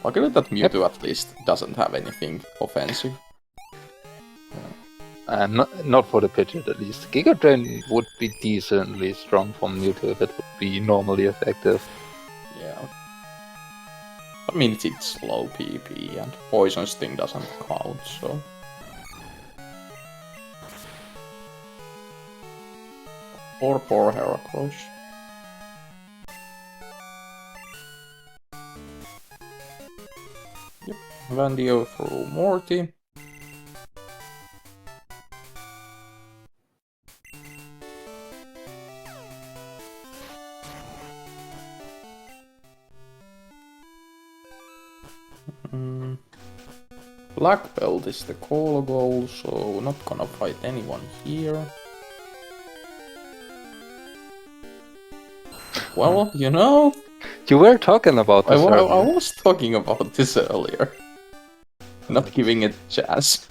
Luckily that Mewtwo at least doesn't have anything offensive. Not for the Pidgeot at least. Giga Drain would be decently strong from Mewtwo if it would be normally effective. Yeah. I mean it's slow PP and Poison Sting doesn't count, so... Poor Heracross. Yep, Vandio through Morty. Black Belt is the call goal, so not gonna fight anyone here. Well, you know... You were talking about this I earlier. was talking about this earlier. Not giving it a chance.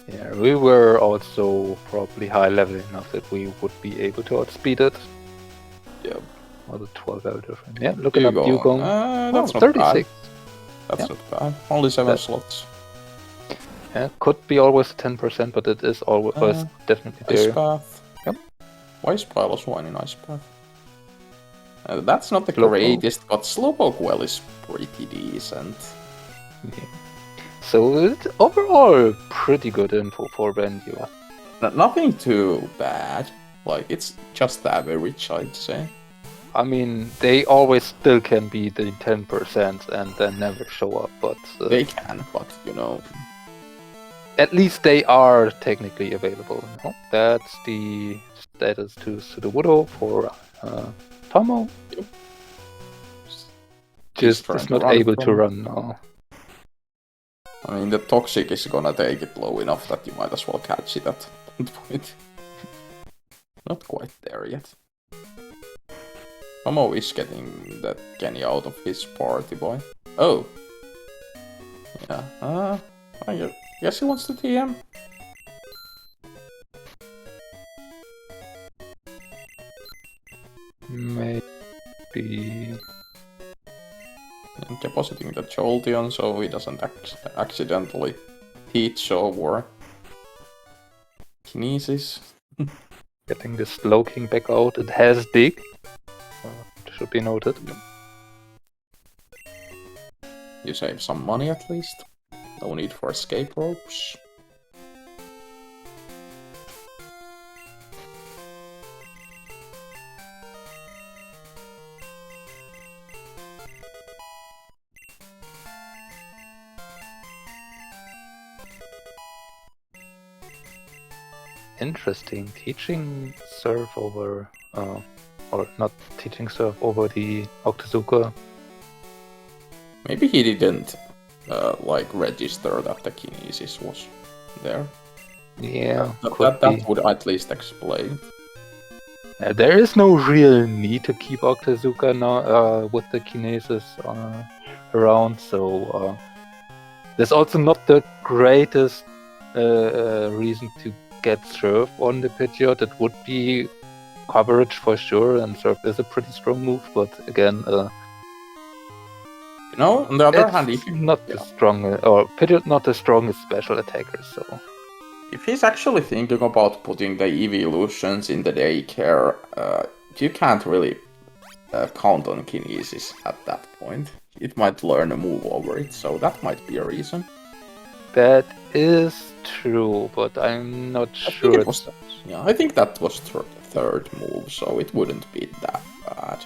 Yeah, we were also probably high level enough that we would be able to outspeed it. Yeah. Or the 12 level difference. Yeah, looking at Dugong. Dugong. That's not 36. bad. That's not bad. Only 7 slots. Yeah, could be always 10%, but it is always definitely there. Ice Path. Yep. Why is Pylos whining Ice Path? That's not the Slowpoke. greatest, but Slowpoke well is pretty decent. Yeah. So it's overall pretty good info for Vandio. Nothing too bad. Like, it's just average, I'd say. I mean, they always still can be the 10% and then never show up, but... They can, but, you know... At least they are technically available. Oh, that's the status to Sudowoodo for Tommo. Yep. Just is not able to run now. I mean, the Toxic is gonna take it low enough that you might as well catch it at that point. Not quite there yet. Tommo is getting that Kenny out of his party, boy. Oh! Yeah, I guess he wants to TM. Maybe... And depositing the Jolteon so he doesn't accidentally teach over Kinesis. Getting the Slowking back out. It has Dig. Should be noted. You save some money at least. No need for escape ropes. Interesting. Teaching Surf over... or not teaching Surf over the Octazooka. Maybe he didn't like register that the Kinesis was there. Yeah, that would at least explain. There is no real need to keep Octazooka now with the Kinesis around, so there's also not the greatest reason to get Surf on the Pidgeot. It would be coverage for sure, and Surf is a pretty strong move, but again, you know, on the other hand, if not the strong, or Pidgeot not the strongest special attacker, so if he's actually thinking about putting the evolutions in the daycare, you can't really count on Kinesis at that point. It might learn a move over it, so that might be a reason. That is true, but I'm not sure. I think that was third move, so it wouldn't be that bad.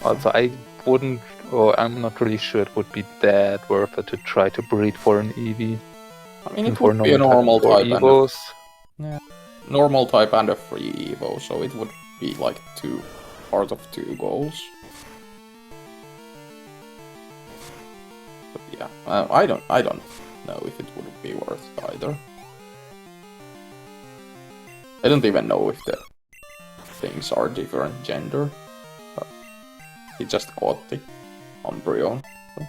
Also, I wouldn't, or I'm not really sure it would be that worth it to try to breed for an Eevee. I mean, it For would be a normal for type and Evos. normal type and a free Evo, so it would be like part of 2 goals. But yeah, I don't know if it would be worth it either. I don't even know if the things are different gender. But he just caught the Umbreon. So.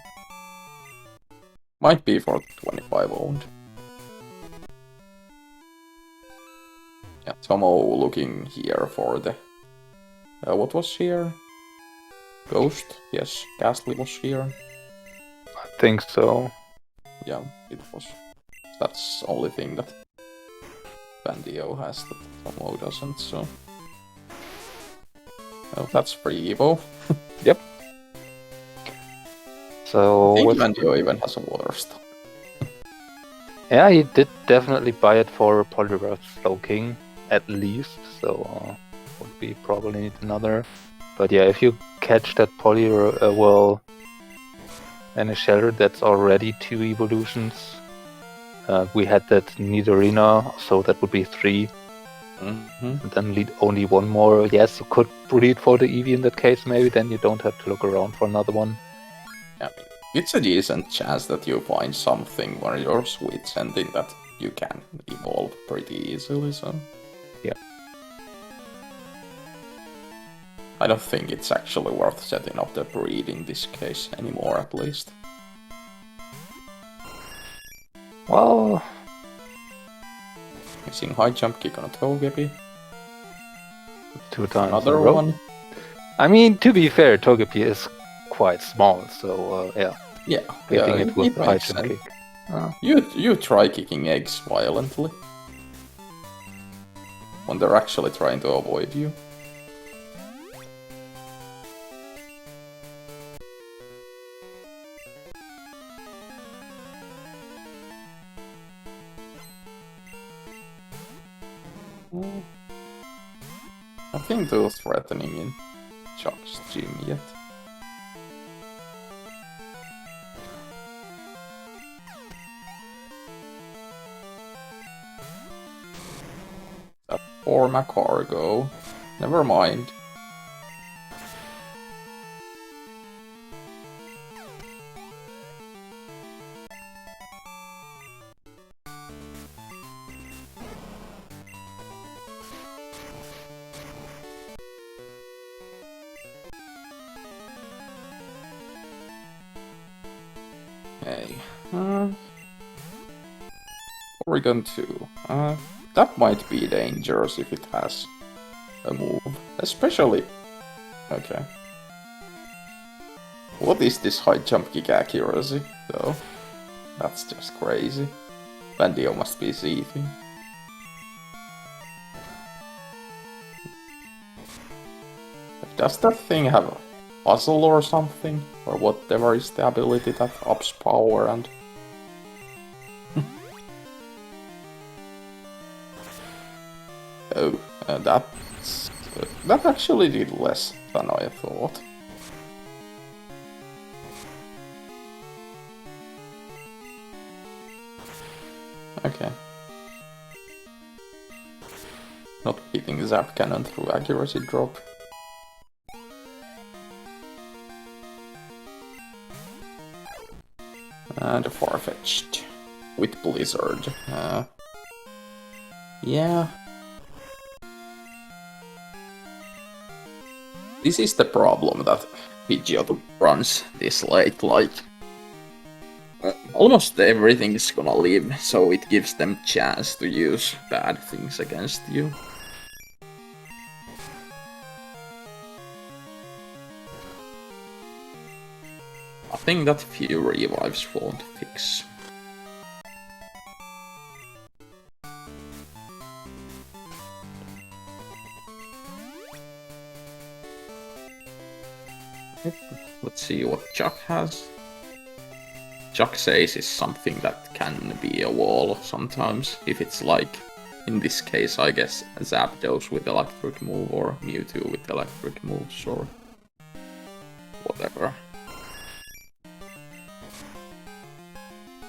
Might be for 25 owned. Yeah, Tommo looking here for the... what was here? Ghost? Yes, Ghastly was here. I think so. Yeah, it was. That's the only thing that Vandio has that Tommo doesn't, so... Oh, that's free Evo. Yep. So... I think Vandio even has a water stone. Yeah, he did definitely buy it for Poliwrath Slowking, at least, so would be probably need another. But yeah, if you catch that Poliwrath, and a Shelter, that's already 2 evolutions. We had that Nidorina, so that would be 3. And then lead only 1 more. Yes, you could breed for the Eevee in that case, maybe, then you don't have to look around for another one. I mean, it's a decent chance that you find something where you're sweet sending that you can evolve pretty easily, so... Yeah. I don't think it's actually worth setting up the breed in this case anymore, at least. Well... Missing high jump kick on a Togepi. 2 times Another in a row. one. I mean, to be fair, Togepi is quite small, so yeah. Yeah, Hitting it it with the high makes jump sense. kick. You try kicking eggs violently. When they're actually trying to avoid you. Nothing too threatening in Chuck's gym yet. That poor Macargo. Never mind. Okay. Oregon 2. That might be dangerous if it has a move. Especially... Okay. What is this high jump kick accuracy, though? That's just crazy. Vandio must be seething. Does that thing have a puzzle or something? Or whatever is the ability that ups power and... Oh, that actually did less than I thought. Okay. Not hitting Zap Cannon through accuracy drop. And a Farfetch'd with Blizzard. Yeah. This is the problem that Pidgeot runs this late, like... almost everything is gonna live, so it gives them chance to use bad things against you. I think that few revives won't fix. Let's see what Chuck has. Chuck says is something that can be a wall sometimes, if it's like in this case, I guess, Zapdos with electric move or Mewtwo with electric moves or whatever.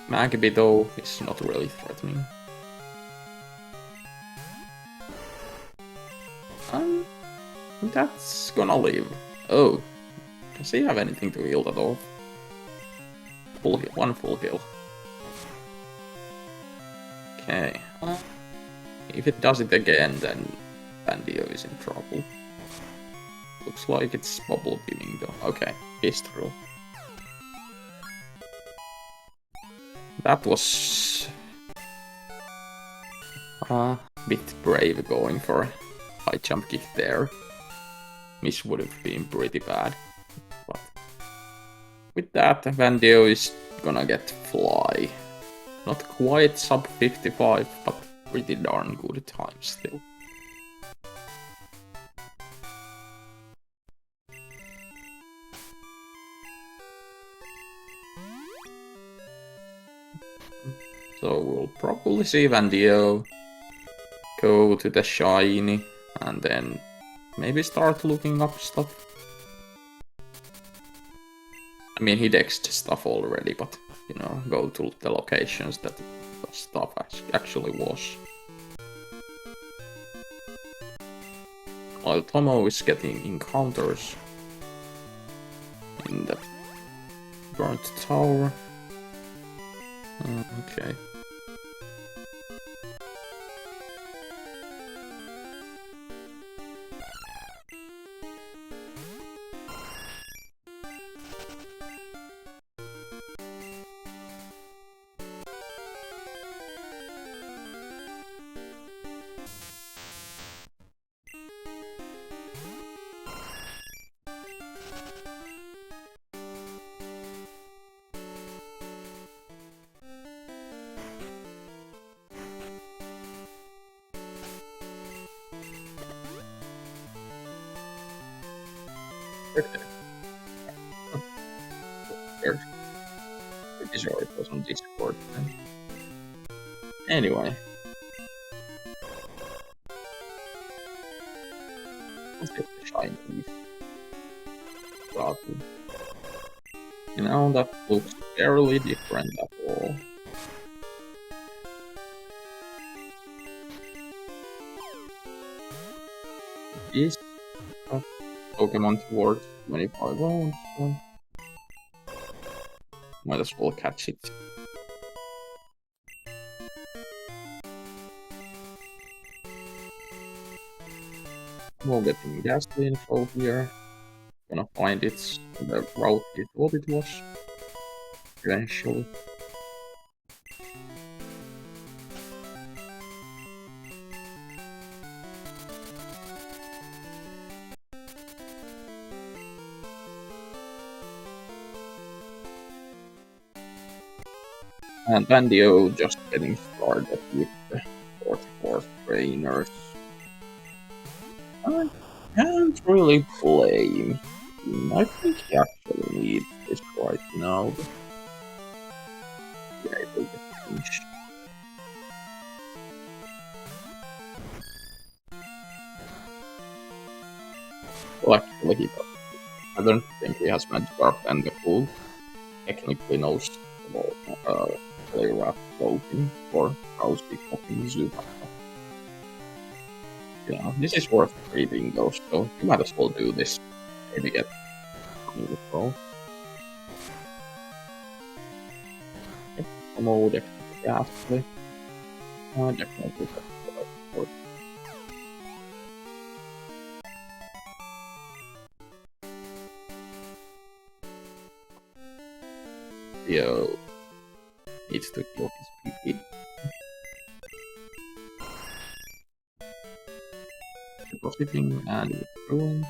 Magby though is not really threatening. That's gonna live. Oh, does he have anything to heal at all? Full heal, one full heal. Okay. If it does it again, then Vandio is in trouble. Looks like it's Bubble Beaming though. Okay, he's through. That was a bit brave going for a high jump kick there. Miss would have been pretty bad. But with that, Vandio is gonna get Fly. Not quite sub 55, but pretty darn good time still. So we'll probably see Vandio go to the shiny and then maybe start looking up stuff. I mean, he dexed stuff already, but you know, go to the locations that the stuff actually was. While Tomo is getting encounters in the burnt tower. Okay. Pretty sure it was on Discord then. Anyway. Let's get the shinies. You know, that looks fairly different at all. Is a Pokemon towards 25 rounds, so might as well catch it. We're getting ghastly info here. Gonna find it on the route we thought it was. Eventually. And Vandio just getting started with the 44 trainers. I can't really blame him. I think he actually needs this right now. Yeah, it will get finished. Well, actually, he does. I don't think he has Magikarp and the Fool. Technically knows about player rap floating or Rousey copying Zubat. Yeah, this is worth reading though, so you might as well do this. Maybe get new pro. Promo definitely actually. Definitely. Yo, needs to kill his PP. Depositing and withdrawing.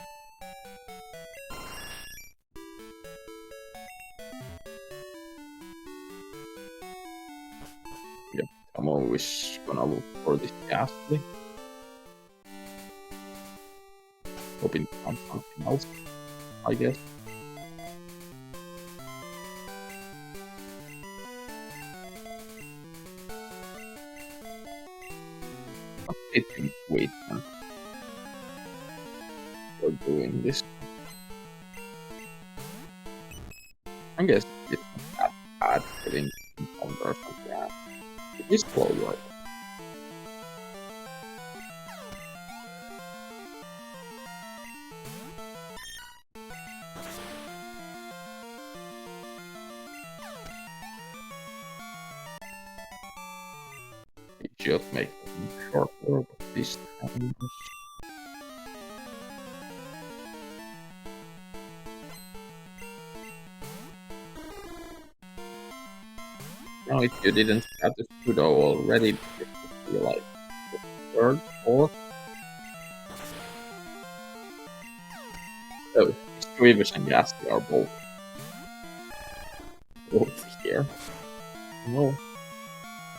Yep, I'm always gonna look for this ghastly. Hoping to find something else, I guess. think we can for doing this. I guess it's not that bad getting encounters like that. It is slow, right? It just make them shorter this time. Now, if you didn't have the pseudo already, it would be like the third, fourth. Oh, Squeevers and Ghastly are both here. No.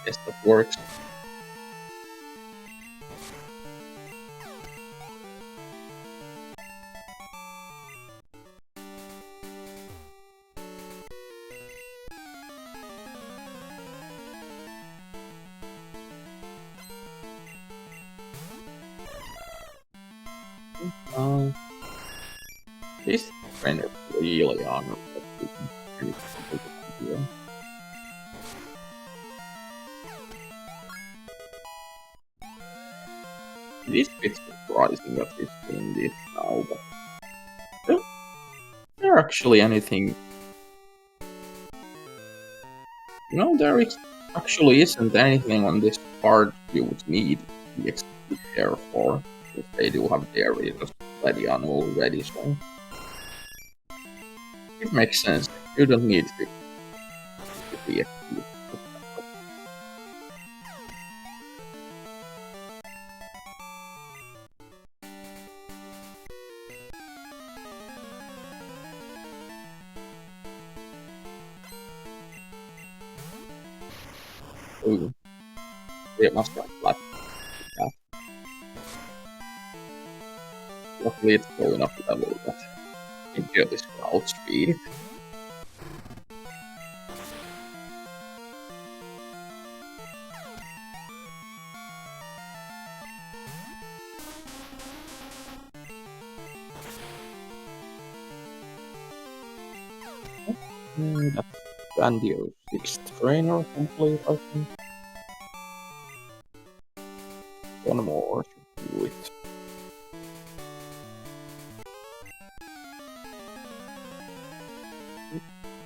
Yes, that works. These trainers really are not that we can really completely do. It is a bit surprising that we're doing this now, but is there actually anything? No, there is actually isn't anything on this card you would need the XP share for, if they do have their readers ready on already, so it makes sense. You don't need to be XP. Ooh. They must have flat. Yeah. Luckily it's low enough level that enjoy this crowd speed. That's Vandio 6th trainer complete, I think. One more should do it.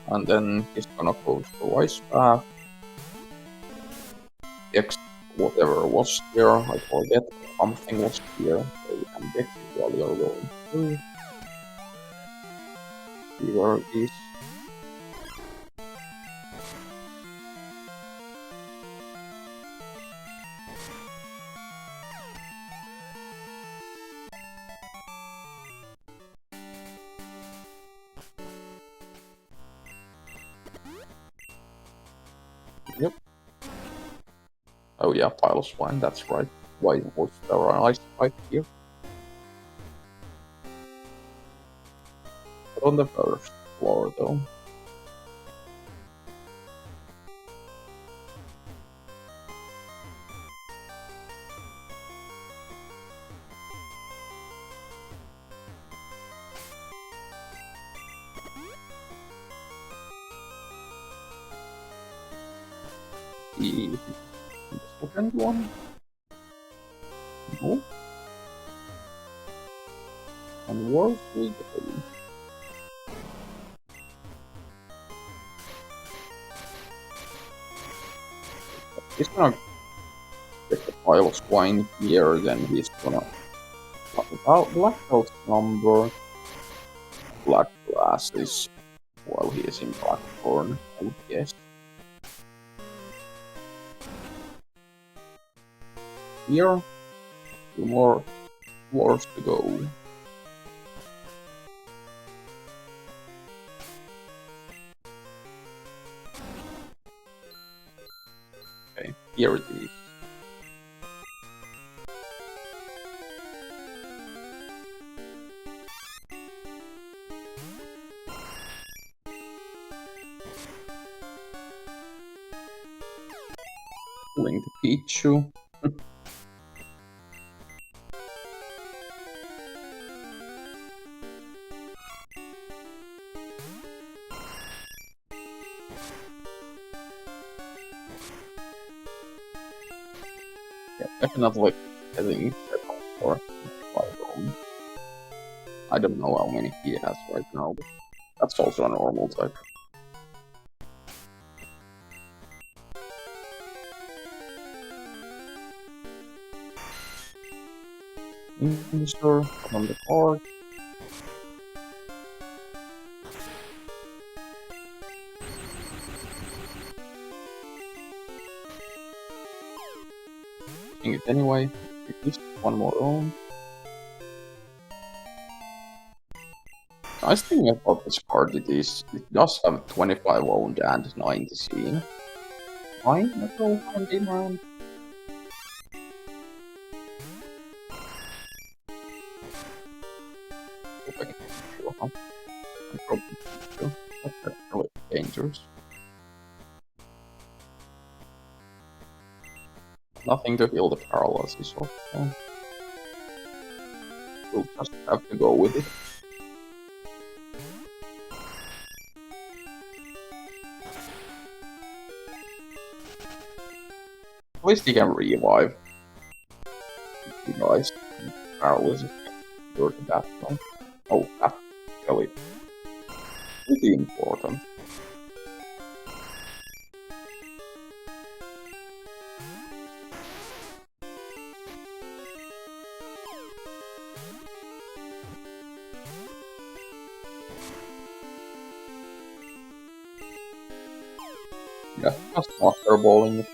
And then he's gonna close the ice path. X whatever was here, I forget, something was here, so you can get it while you're going through. See where it is. Yep. Oh yeah, pile of swine, that's right. Why was there an ice pipe here? But on the first floor though. The second one? No. And where we go? He's gonna get the pile of swine here, then he's gonna black belt number, black glasses while he is in Blackthorn, I would guess. Here, 2 more floors to go. Okay, here it is. Pulling the Pichu. Yeah, definitely. I think or I don't know how many he has right now, but that's also a normal type. Insure on the card. Using it anyway. At least one more round. Nice thing about this card it does have 25 wound and 90 scene. Fine, that's all handy man. Hope I can show up. I probably do. That's really dangerous. Nothing to heal the paralysis of. So we'll just have to go with it. At least he can revive. You guys. Paralysis cured that one. Oh, that's really pretty important. Yeah, just master balling it.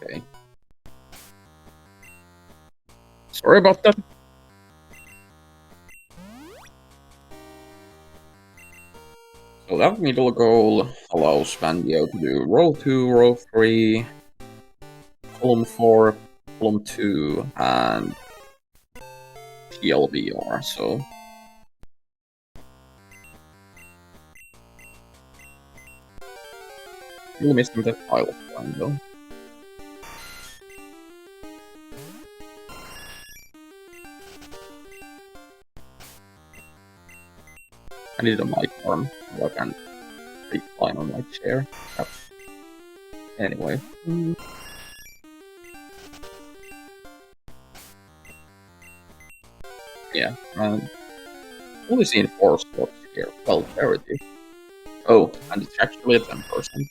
Okay. Sorry about that. So that middle goal allows Vandio to do row 2, row 3, column 4, column 2, and TLBR, so... You're missing the pilot line though. I need a mic arm so I can recline on my chair. Yep. Anyway. Yeah, only seen 4 spots here. Well, there it is. Oh, and it's actually a 10%.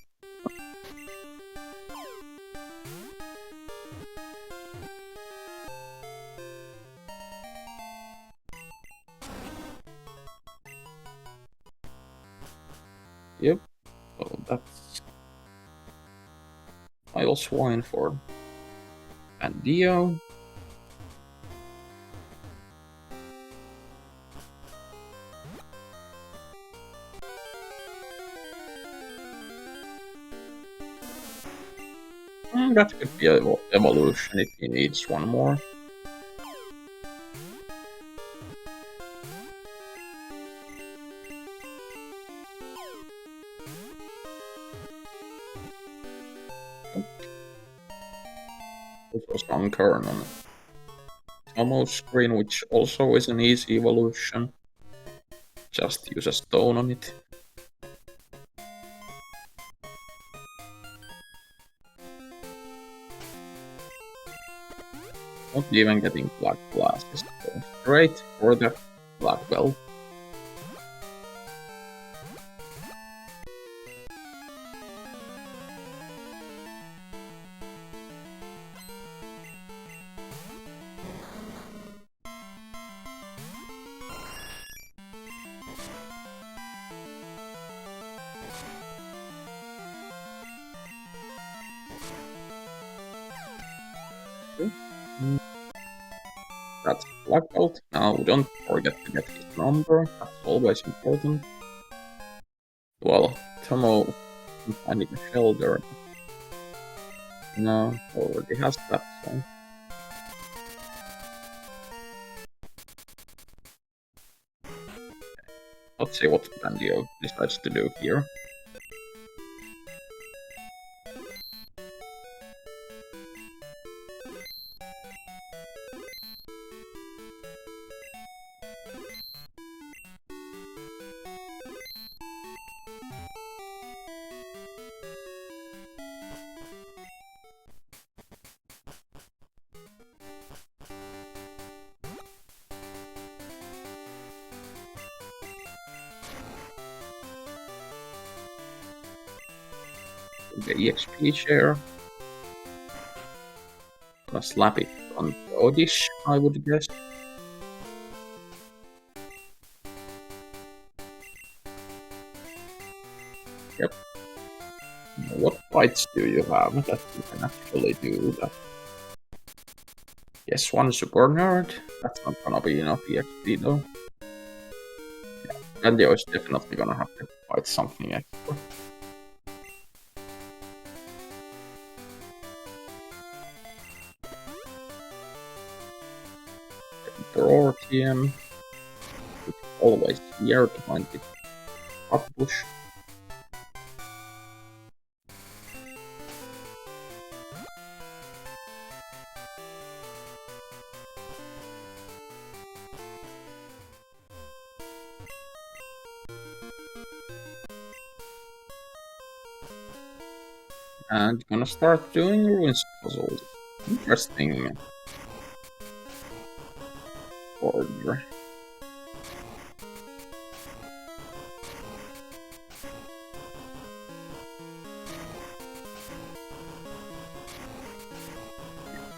Yep, so that's I'll swine for Vandio. That could be an evolution if he needs one more. This was on turn on Tommo's screen, which also is an easy evolution. Just use a stone on it. Not even getting black glasses. So straight for the black belt. That's black belt. Now don't forget to get his number. That's always important. Well, Tommo finding a shelter. No, already has that, so. Let's see what Vandio decides to do here. the EXP share. Gonna slap it on the Odish, I would guess. Yep. What fights do you have that you can actually do that? Yes, one super nerd. That's not gonna be enough EXP though. Yeah, Vandio is definitely gonna have to fight something extra. Draw TM. It's always here to find it. Up push. And gonna start doing ruins puzzles. Interesting. Order.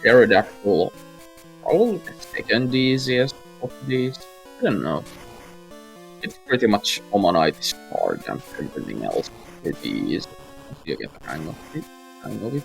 Pterodactyl. Probably the second easiest of these. I don't know. It's pretty much Homonitis card and everything else pretty easy. Once you get the hang of it.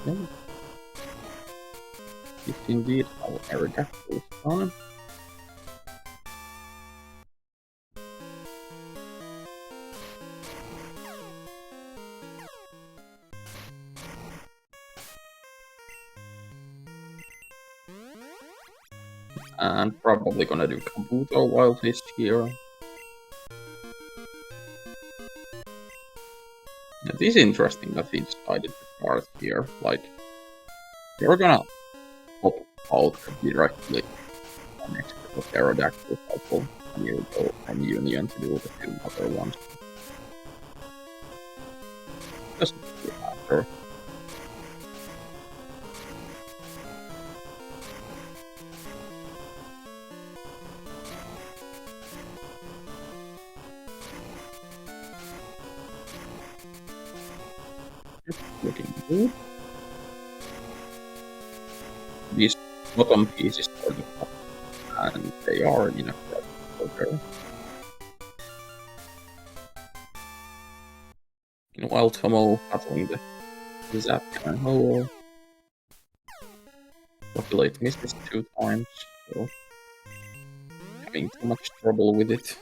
Yeah. If indeed our Aerodactyl is on. And probably gonna do Kabuto while he's here. It is interesting that he decided to start here. Like, you're gonna pop out directly next to the Pterodactyl couple, and you go from Union to do the two other ones. Just after. Looking good. These bottom pieces are the top, and they are in a correct order. Meanwhile, Tomo battling the Zap Cannon Hole. Luckily, it missed this 2 times, so having too much trouble with it.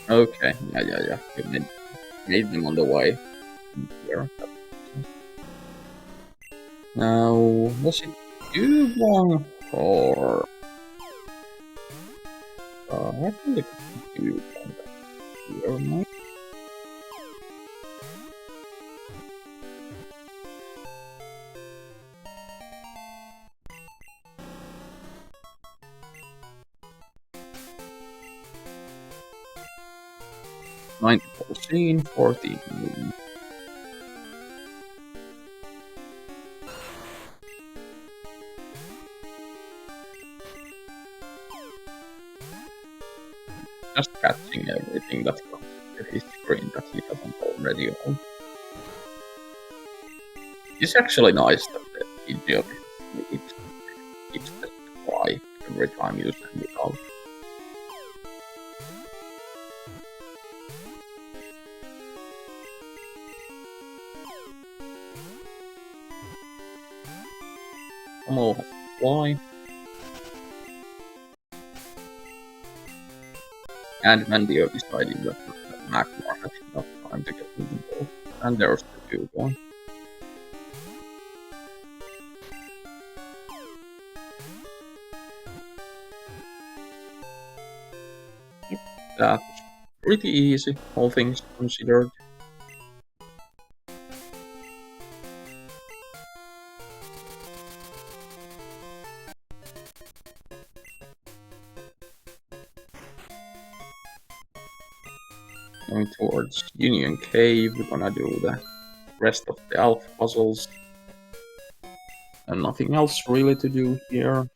Okay, yeah. We made them on the way here. Now, was it too long for... I think it's too long here, no? $14, 14. Just catching everything that comes to his screen that he doesn't already own. It's actually nice that the video keeps the cry every time you send it out. Tomo has fly. And Vandio decided that Magmar had enough time to get moving both. And there's the 2 going. That was pretty easy, all things considered. Going towards Union Cave, we're gonna do the rest of the alpha puzzles. And nothing else really to do here.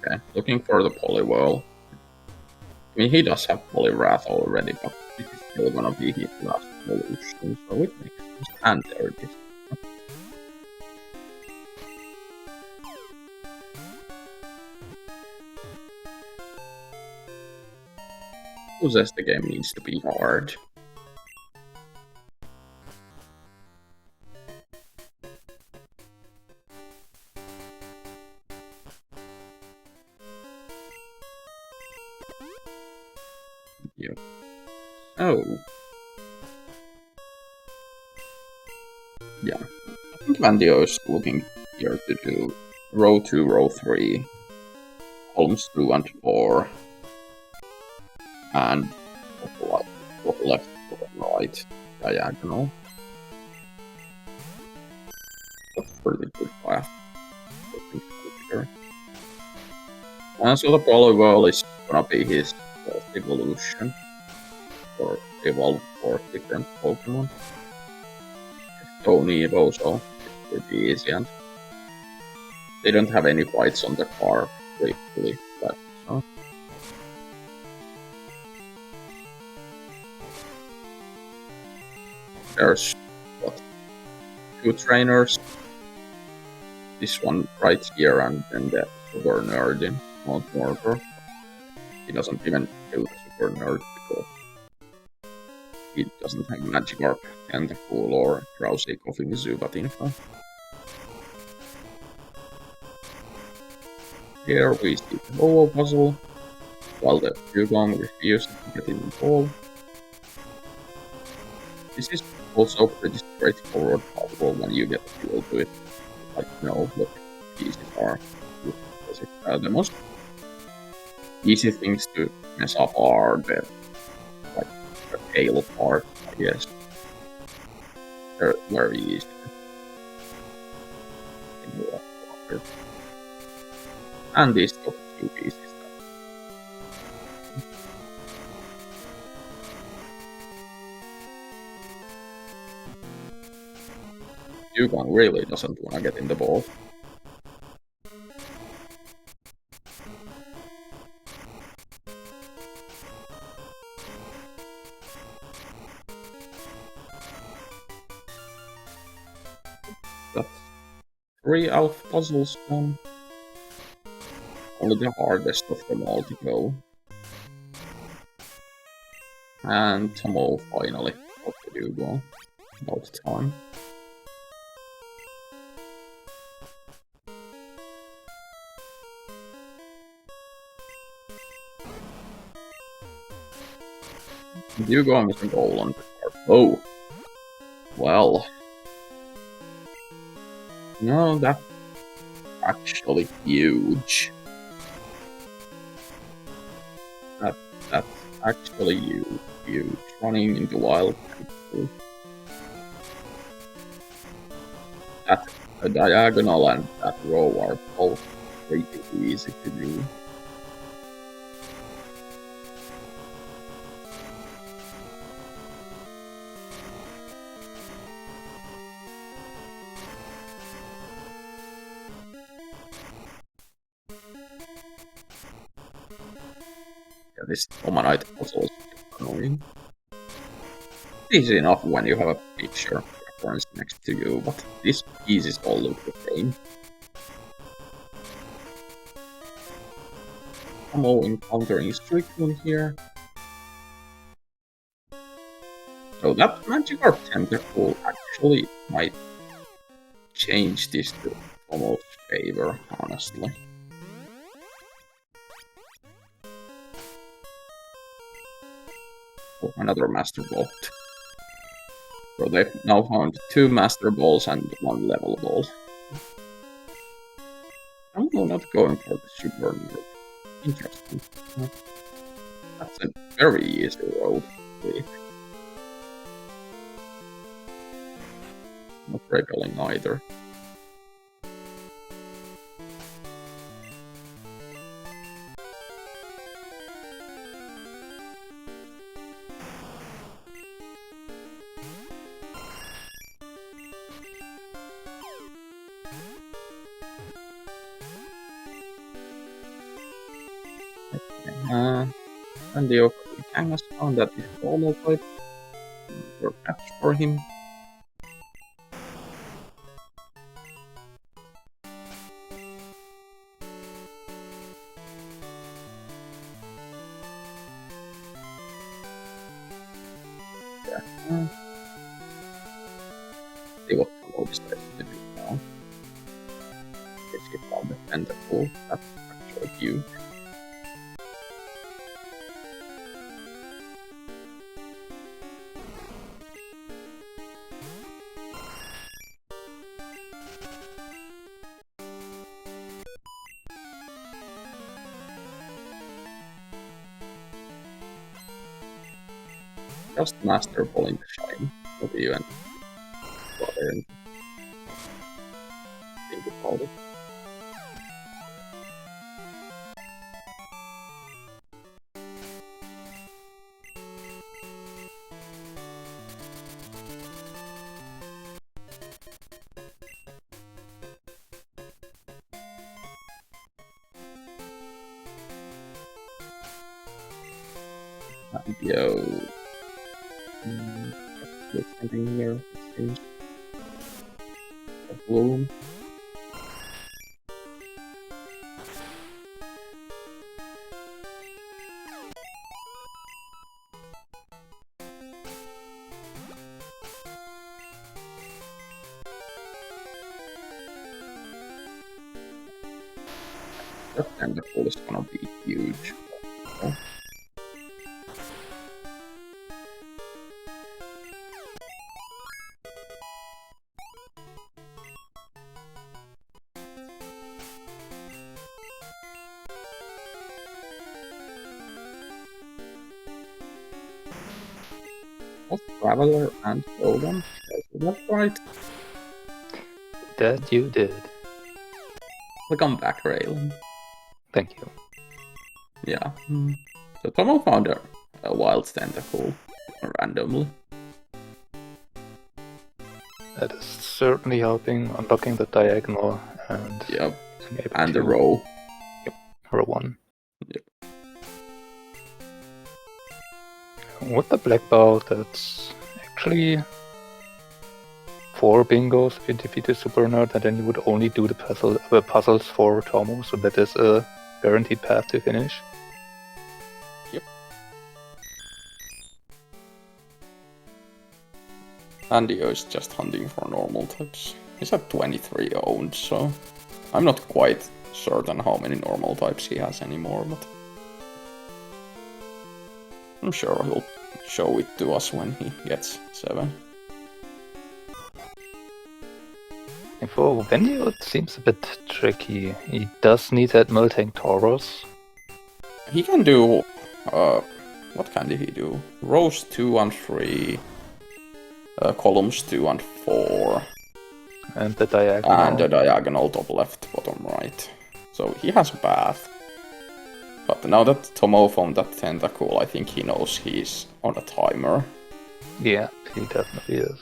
Okay, looking for the Poliwhirl. I mean, he does have Poliwrath already, but this is still gonna be his last evolution, so it makes sense. And there it is. Who says the game needs to be hard? Yeah. Oh. Yeah. I think Vandio is looking here to do row 2, row 3, columns 2 and 4, and left, right, diagonal. That's a pretty good path. So the Poliwhirl is gonna be his fourth evolution, or evolve for different Pokemon. Tony also it's pretty easy, and they don't have any fights on the car briefly, but so. There's what, 2 trainers. This one right here, and then the super nerd in Mount Mortar. He doesn't even kill the super nerd because he doesn't have Magikarp, Tentacool, or Drowsy Coughing Zubat info. Here we see the Bowo puzzle, while the Dugong refuses to get involved. This is also pretty straightforward puzzle when you get a feel to it. Like, know what the pieces are. The most easy things to mess up are the tail part, I guess. They're very easy. And these top 2 pieces. Dugong really doesn't want to get in the ball. That's 3 alpha puzzles done. Only the hardest of them all to go. And Tomo finally got the Dugong. About time. Dugong is a goal on the card. Oh! Well. No, that's actually huge. That's actually huge. Running into wild. That a diagonal and that row are both pretty easy to do. Yeah, this Omanite puzzle is annoying. Easy enough when you have a picture reference next to you, but these pieces all look the same. I'm all encountering Strickland here. So that Magikarp Tentacool actually might change this to almost favor, honestly. Oh, another Master Ball. So they've now found 2 Master Balls and 1 level ball. I'm not going for the Super Nerd. Interesting. That's a very easy road. Not rebelling either. Vandio has found that is normal type. Your match for him. Yeah. See what Tomo decides to do now. If he found the tentacle, that's actually huge. Just Master Ball in the shine. Not even bother and think about it. Yo. There's something here, it seems. A bloom. That tentacle is gonna be huge. Oh. Both Traveler and Golem. Is that right? That you did. Welcome back, Raylan. Thank you. Yeah. So Tomo found a wild tentacle randomly. That is certainly helping unlocking the diagonal and Yep. being able And to the row. row 1. Yep. With the black belt, that's actually 4 bingos if you defeat the super nerd, and then you would only do the puzzles for Tomo, so that is a guaranteed path to finish. Yep. Vandio is just hunting for normal types. He's at 23 owned, so I'm not quite certain how many normal types he has anymore, but I'm sure he'll show it to us when he gets 7. And for Vandio, it seems a bit tricky. He does need that melting Tauros. He can do... what can he do? Rows 2 and 3, columns 2 and 4, And the diagonal. and the diagonal top left, bottom right. So he has a path. But now that Tomo found that tentacle, I think he knows he's on a timer. Yeah, he definitely is.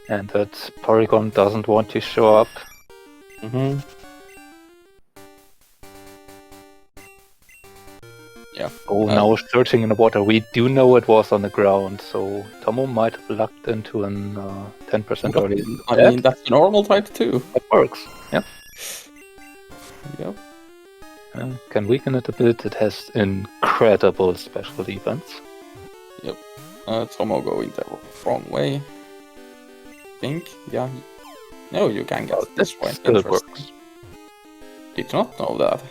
And that Porygon doesn't want to show up. Mm-hmm. Yeah. Oh, now searching in the water. We do know it was on the ground, so Tomo might have lucked into an 10% early. I mean, that's a normal type too. It works, yeah. Yep. Can weaken it a bit. It has incredible special defense. Yep. Tomo going the wrong way. I think, yeah. No, you can get it this way. Still Interesting. works. Did not know that.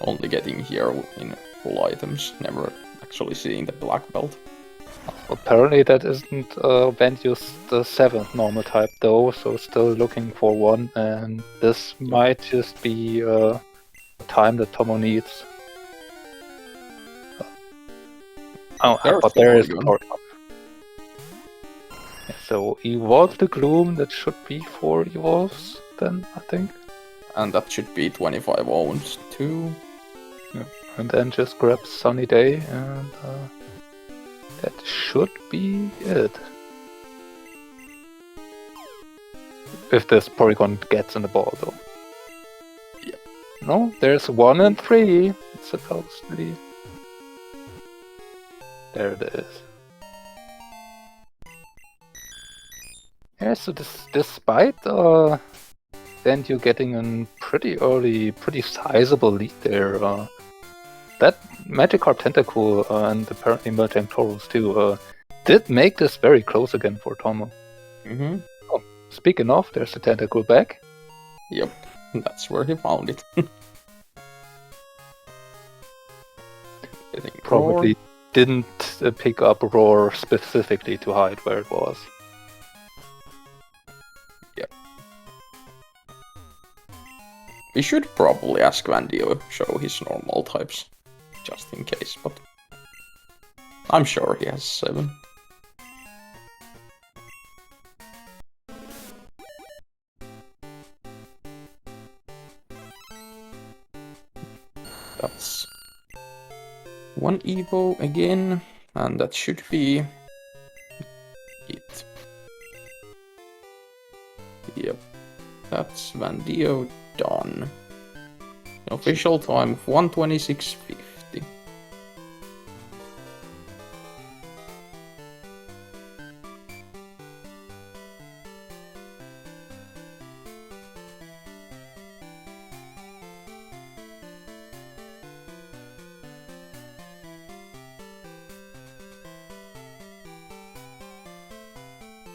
Only getting here in full items, never actually seeing the black belt. Apparently that isn't Vandio's the 7th normal type though, so still looking for one, and this might just be the time that Tomo needs. But there is Porygon. Yeah, so evolve the Gloom, that should be 4 evolves then, I think. And that should be 25 owns too. Yeah. And then just grab Sunny Day, and that should be it. If this Porygon gets in the ball, though. Yeah. No, there's 1 and 3. It's supposed to be. There it is. Yeah, so despite Vandio getting a pretty early, pretty sizable lead there, that Magikarp Tentacool and apparently Melting Taurus too did make this very close again for Tomo. Mm-hmm. Oh, speaking of, there's the Tentacool back. Yep, that's where he found it. Probably didn't pick up Roar specifically to hide where it was. Yep. We should probably ask Vandio show his normal types, just in case, but I'm sure he has 7. That's 1 Evo again, and that should be it. Yep, that's Vandio done. Official time of 1:26:50.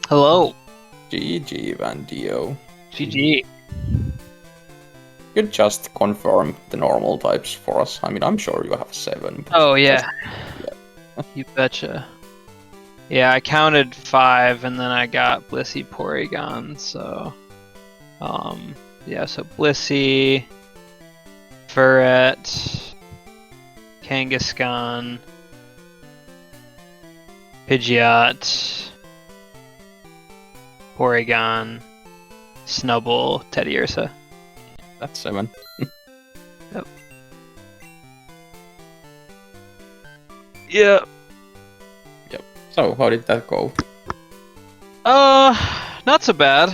Hello. GG, Vandio. GG. You could just confirm the normal types for us. I mean, I'm sure you have 7. Oh, yeah. You betcha. Yeah, I counted 5, and then I got Blissey Porygon, so... yeah, so Blissey, Furret, Kangaskhan, Pidgeot, Porygon, Snubbull, Teddiursa. That's 7. Yep. Yeah. Yep. So, how did that go? Not so bad.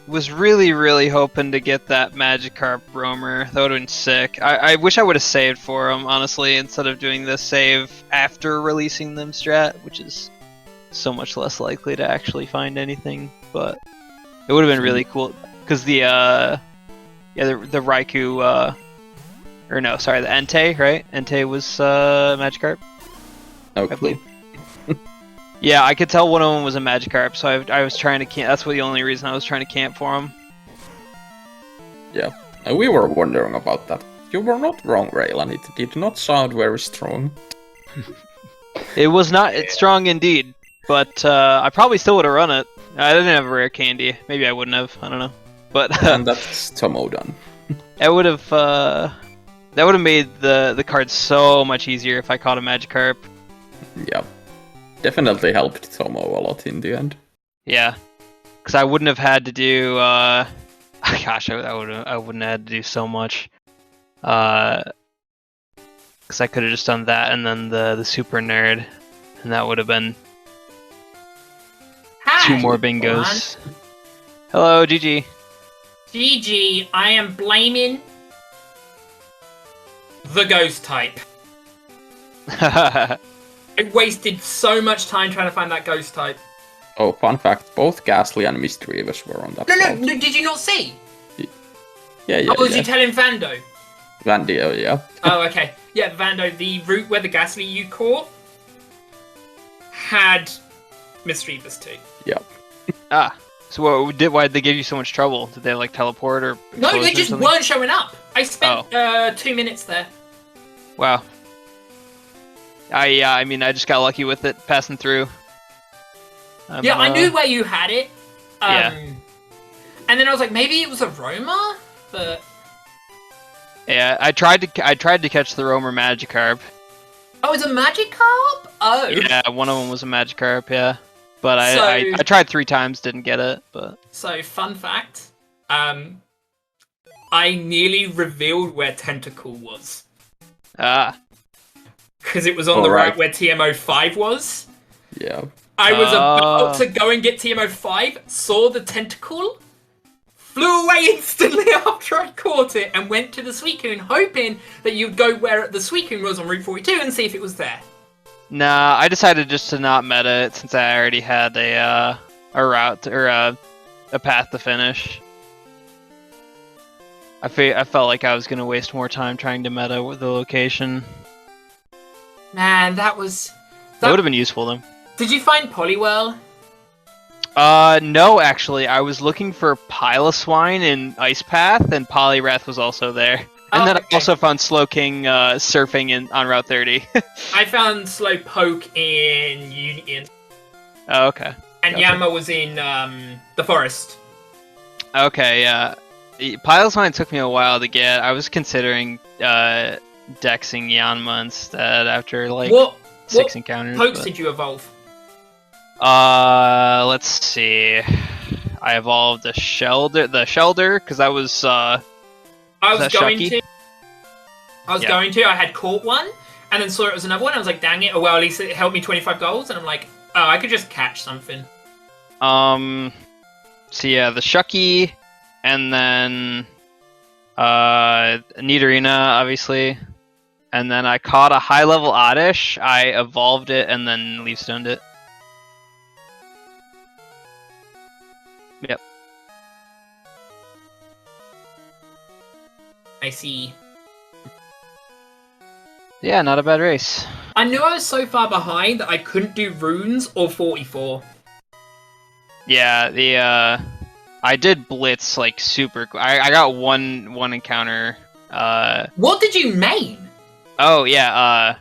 Was really hoping to get that Magikarp Roamer. That would've been sick. I wish I would've saved for him, honestly, instead of doing the save after releasing them strat, which is so much less likely to actually find anything, but it would've been really cool. Because the Raikou, or no, sorry, the Entei, right? Entei was Magikarp, No I clue. believe. Yeah, I could tell one of them was a Magikarp, so I was trying to camp. That's the only reason I was trying to camp for him. Yeah, we were wondering about that. You were not wrong, Raylan. It did not sound very strong. It was not strong indeed, but I probably still would have run it. I didn't have a rare candy. Maybe I wouldn't have. I don't know. But And that's Tomo done. that would have made the card so much easier if I caught a Magikarp. Yeah. Definitely helped Tomo a lot in the end. Yeah, because I wouldn't have had to do. Gosh, I wouldn't have had to do so much. Because I could have just done that and then the super nerd, and that would have been Hi, 2 more bingos. Hello, GG. GG, I am blaming the ghost type. I wasted so much time trying to find that ghost type. Oh, fun fact, both Ghastly and Misdreavus were on that No, route. did you not see? Yeah. Or was you telling Vando? Vandio, yeah. Oh, okay. Yeah, Vando, the route where the Ghastly you caught had Mischievous too. Yep. Ah. So why did they give you so much trouble? Did they like teleport or No, explosion they or just something? weren't showing up. I spent 2 minutes there. Wow. I mean, I just got lucky with it passing through. Yeah, I knew where you had it. Yeah. And then I was like, maybe it was a Roma, but Yeah, I tried to catch the Roamer Magikarp. oh, it's a Magikarp. Oh, Yeah, one of them was a Magikarp. Yeah, but So- I tried 3 times, didn't get it. But So, fun fact, I nearly revealed where Tentacle was. Because it was on the Alright. route where TMO5 was. Yeah. I was Oh. about to go and get TMO5, saw the Tentacle, flew away instantly after I caught it, and went to the Suicune, hoping that you'd go where the Suicune was on Route 42 and see if it was there. nah, I decided just to not meta it since I already had a route or a path to finish. I felt like I was gonna waste more time trying to meta with the location. Man, That would have been useful though. Did you find Poliwhirl? No, actually, I was looking for Piloswine in Ice Path, and Poliwrath was also there. And Oh, then okay. I also found Slowking surfing on Route 30. I found Slowpoke in Union, Oh, okay. and Gotcha. Yama was in the forest. Okay, yeah. Piloswine took me a while to get. I was considering dexing Yanma instead after like What 6 encounters. pokes but- did you evolve? Let's see. I evolved the Shelder, because that was I was that going Shucky? to. I had caught one, and then saw it was another one. I was like, dang it! Oh well, at least it helped me 25 goals. And I'm like, oh, I could just catch something. So yeah, the Shucky, and then Nidorina, obviously, and then I caught a high level Oddish. I evolved it and then leaf stoned it. Yep. I see. Yeah, not a bad race. I knew I was so far behind that I couldn't do runes or 44. Yeah, I did blitz like super. I got one encounter. What did you main? Oh yeah.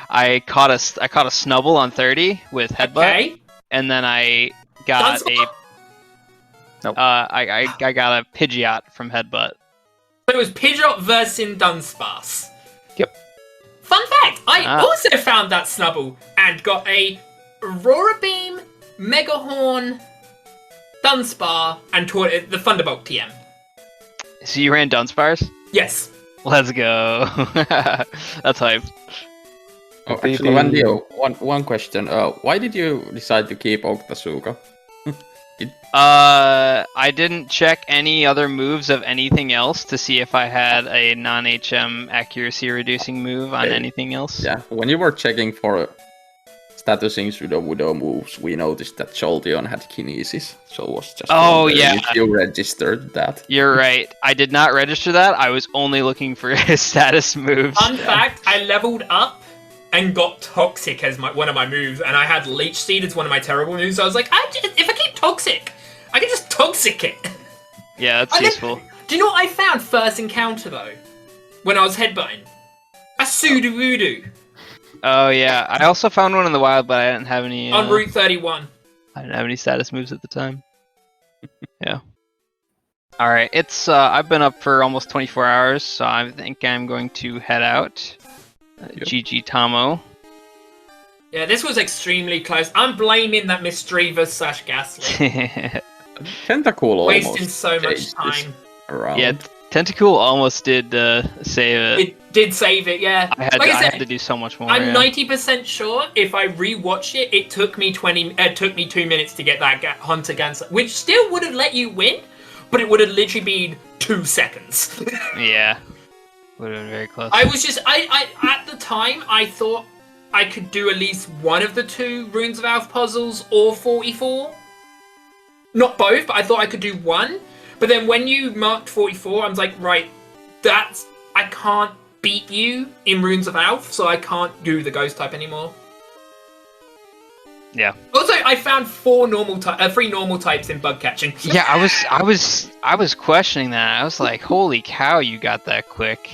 I caught a Snubble on 30 with headbutt, Okay. and then I got Dunsparce? Nope. I got a Pidgeot from headbutt. So it was Pidgeot versus Dunsparce. Yep. Fun fact, I Ah. also found that Snubble and got a Aurora Beam, Megahorn, Dunsparce, and taught it the Thunderbolt TM. So you ran Dunsparce? Yes. Let's go. That's hype. Oh, Maybe- actually, Vandio, one question. Why did you decide to keep Octasuka? I didn't check any other moves of anything else to see if I had a non-HM accuracy reducing move on Okay. anything else. Yeah, when you were checking for statusing Sudowoodo moves, we noticed that Jolteon had Kinesis, so it was just Oh, wondering yeah. if you registered that. You're right. I did not register that. I was only looking for his status moves. Fun fact, I leveled up and got Toxic as one of my moves, and I had Leech Seed as one of my terrible moves. So I was like, if I keep Toxic, I can just Toxic it. Yeah, that's And then- useful. Do you know what I found first encounter though? When I was headbutting? A Sudowoodo Oh yeah, I also found one in the wild, but I didn't have any. on Route 31. I didn't have any status moves at the time. Yeah. All right, it's I've been up for almost 24 hours, so I think I'm going to head out. Yep. GG Tomo. Yeah, this was extremely close. I'm blaming that Mischievous / Ghastly. Tentacool Wasting almost so much changed this time. around. Yeah, Tentacool almost did save it. It did save it, yeah. I had, like I I had said, to do so much more. I'm yeah. 90% sure if I rewatch it, it took me 2 minutes to get that Hunter Ganser, which still would have let you win, but it would have literally been 2 seconds. Yeah. Would have been very close. I was just, I at the time, I thought I could do at least one of the 2 Runes of Alpha puzzles or 44. Not both, but I thought I could do one. But then when you marked 44, I was like, right, I can't beat you in Runes of Alph, so I can't do the ghost type anymore. Yeah. Also, I found three normal types in bug catching. Yeah, I was questioning that. I was like, holy cow, you got that quick.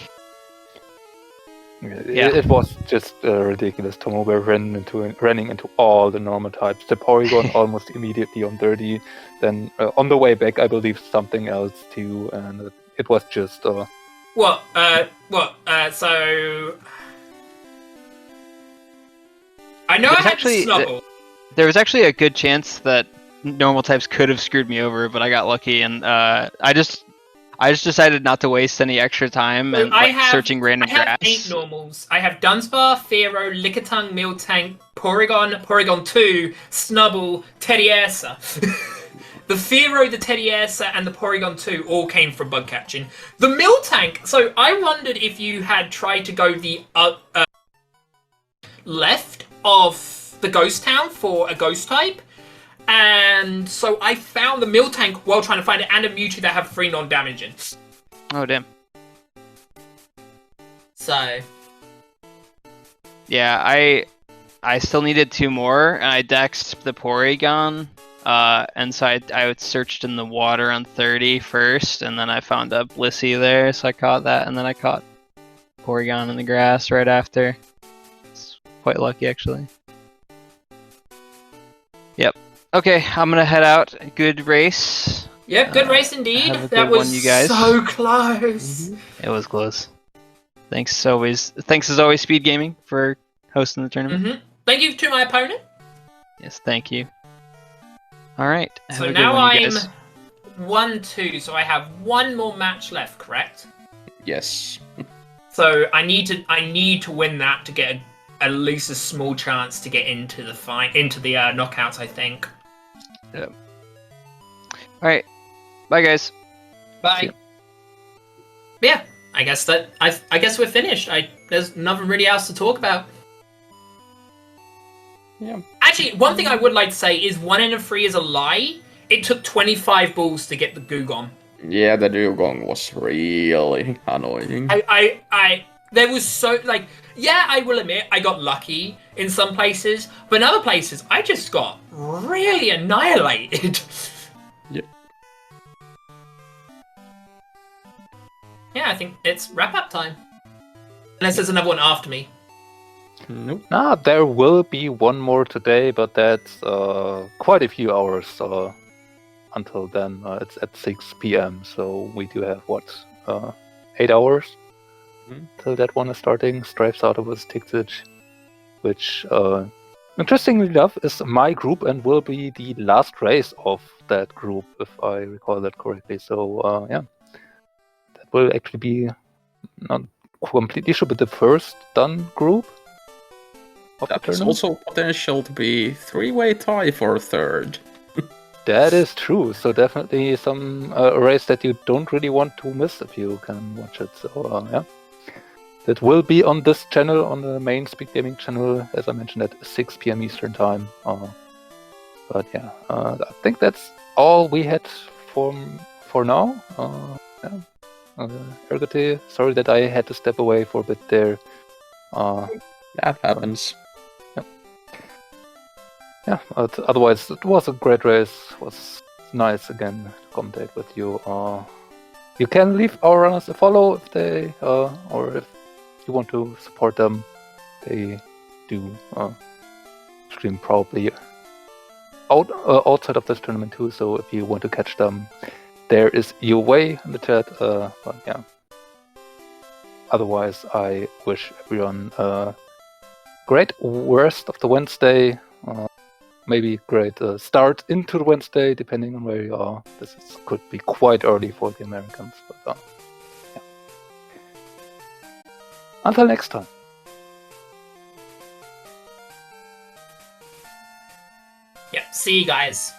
Yeah. It was just ridiculous. Tomo were running into all the normal types. The Porygon almost immediately on 30. Then on the way back, I believe something else too, and it was just. So I know I had actually Snubble. There was actually a good chance that normal types could have screwed me over, but I got lucky, and I just decided not to waste any extra time So and searching random I have grass. 8 normals. I have Dunsparce, Fearow, Lickitung, Miltank, Porygon, Porygon 2, Snubble, Teddiursa. The Fearow, the Teddiursa, and the Porygon 2 all came from bug catching. The Miltank. So I wondered if you had tried to go the left of the ghost town for a ghost type, and so I found the Miltank while trying to find it, and a Mewtwo that have 3 non-damaging. Oh damn. So yeah, I still needed 2 more, and I dexed the Porygon, and so I searched in the water on 30 first, and then I found a Blissey there, so I caught that, and then I caught Porygon in the grass right after. It's quite lucky actually. Yep. Okay, I'm gonna head out. Good race. yep, good race indeed. have a That good was one, you guys. so close. It was close. Thanks as always, SpeedGaming, for hosting the tournament. Thank you to my opponent. Yes, thank you. All right. Have So a good now one, you I'm guys. 1-2, so I have 1 more match left, correct? Yes. So I need to win that to get at least a small chance to get into the knockouts, I think. Yeah. All right. Bye, guys. Bye. Yeah, I guess we're finished. There's nothing really else to talk about. Yeah. Actually, one thing I would like to say is 1 in 3 is a lie. It took 25 balls to get the Gugong. Yeah, the Dugong was really annoying. There was so, like, yeah, I will admit I got lucky in some places, but in other places I just got really annihilated. Yep. Yeah, I think it's wrap-up time. Unless there's another one after me. Nope. There will be one more today, but that's quite a few hours until then. It's at 6 p.m., so we do have, 8 hours till that one is starting. Stripes out of his Tixage, which, interestingly enough, is my group and will be the last race of that group, if I recall that correctly. So, yeah. That will actually be, not completely sure, but the first done group of the That's tournament. also potential to be 3-way tie for 3rd. That is true. So definitely some race that you don't really want to miss if you can watch it. So yeah, that will be on this channel, on the main SpeedGaming channel, as I mentioned, at 6 p.m. Eastern time. But yeah, I think that's all we had for now. Yeah. Ergote, sorry that I had to step away for a bit there. That happens. Yeah, but otherwise it was a great race. It was nice again to commentate with you. You can leave our runners a follow if they, or if you want to support them. They do stream probably outside of this tournament too. So if you want to catch them, there is your way in the chat. But yeah. Otherwise, I wish everyone a great rest of the Wednesday. Maybe great start into the Wednesday, depending on where you are. Could be quite early for the Americans, but yeah. Until next time. Yep, see you guys.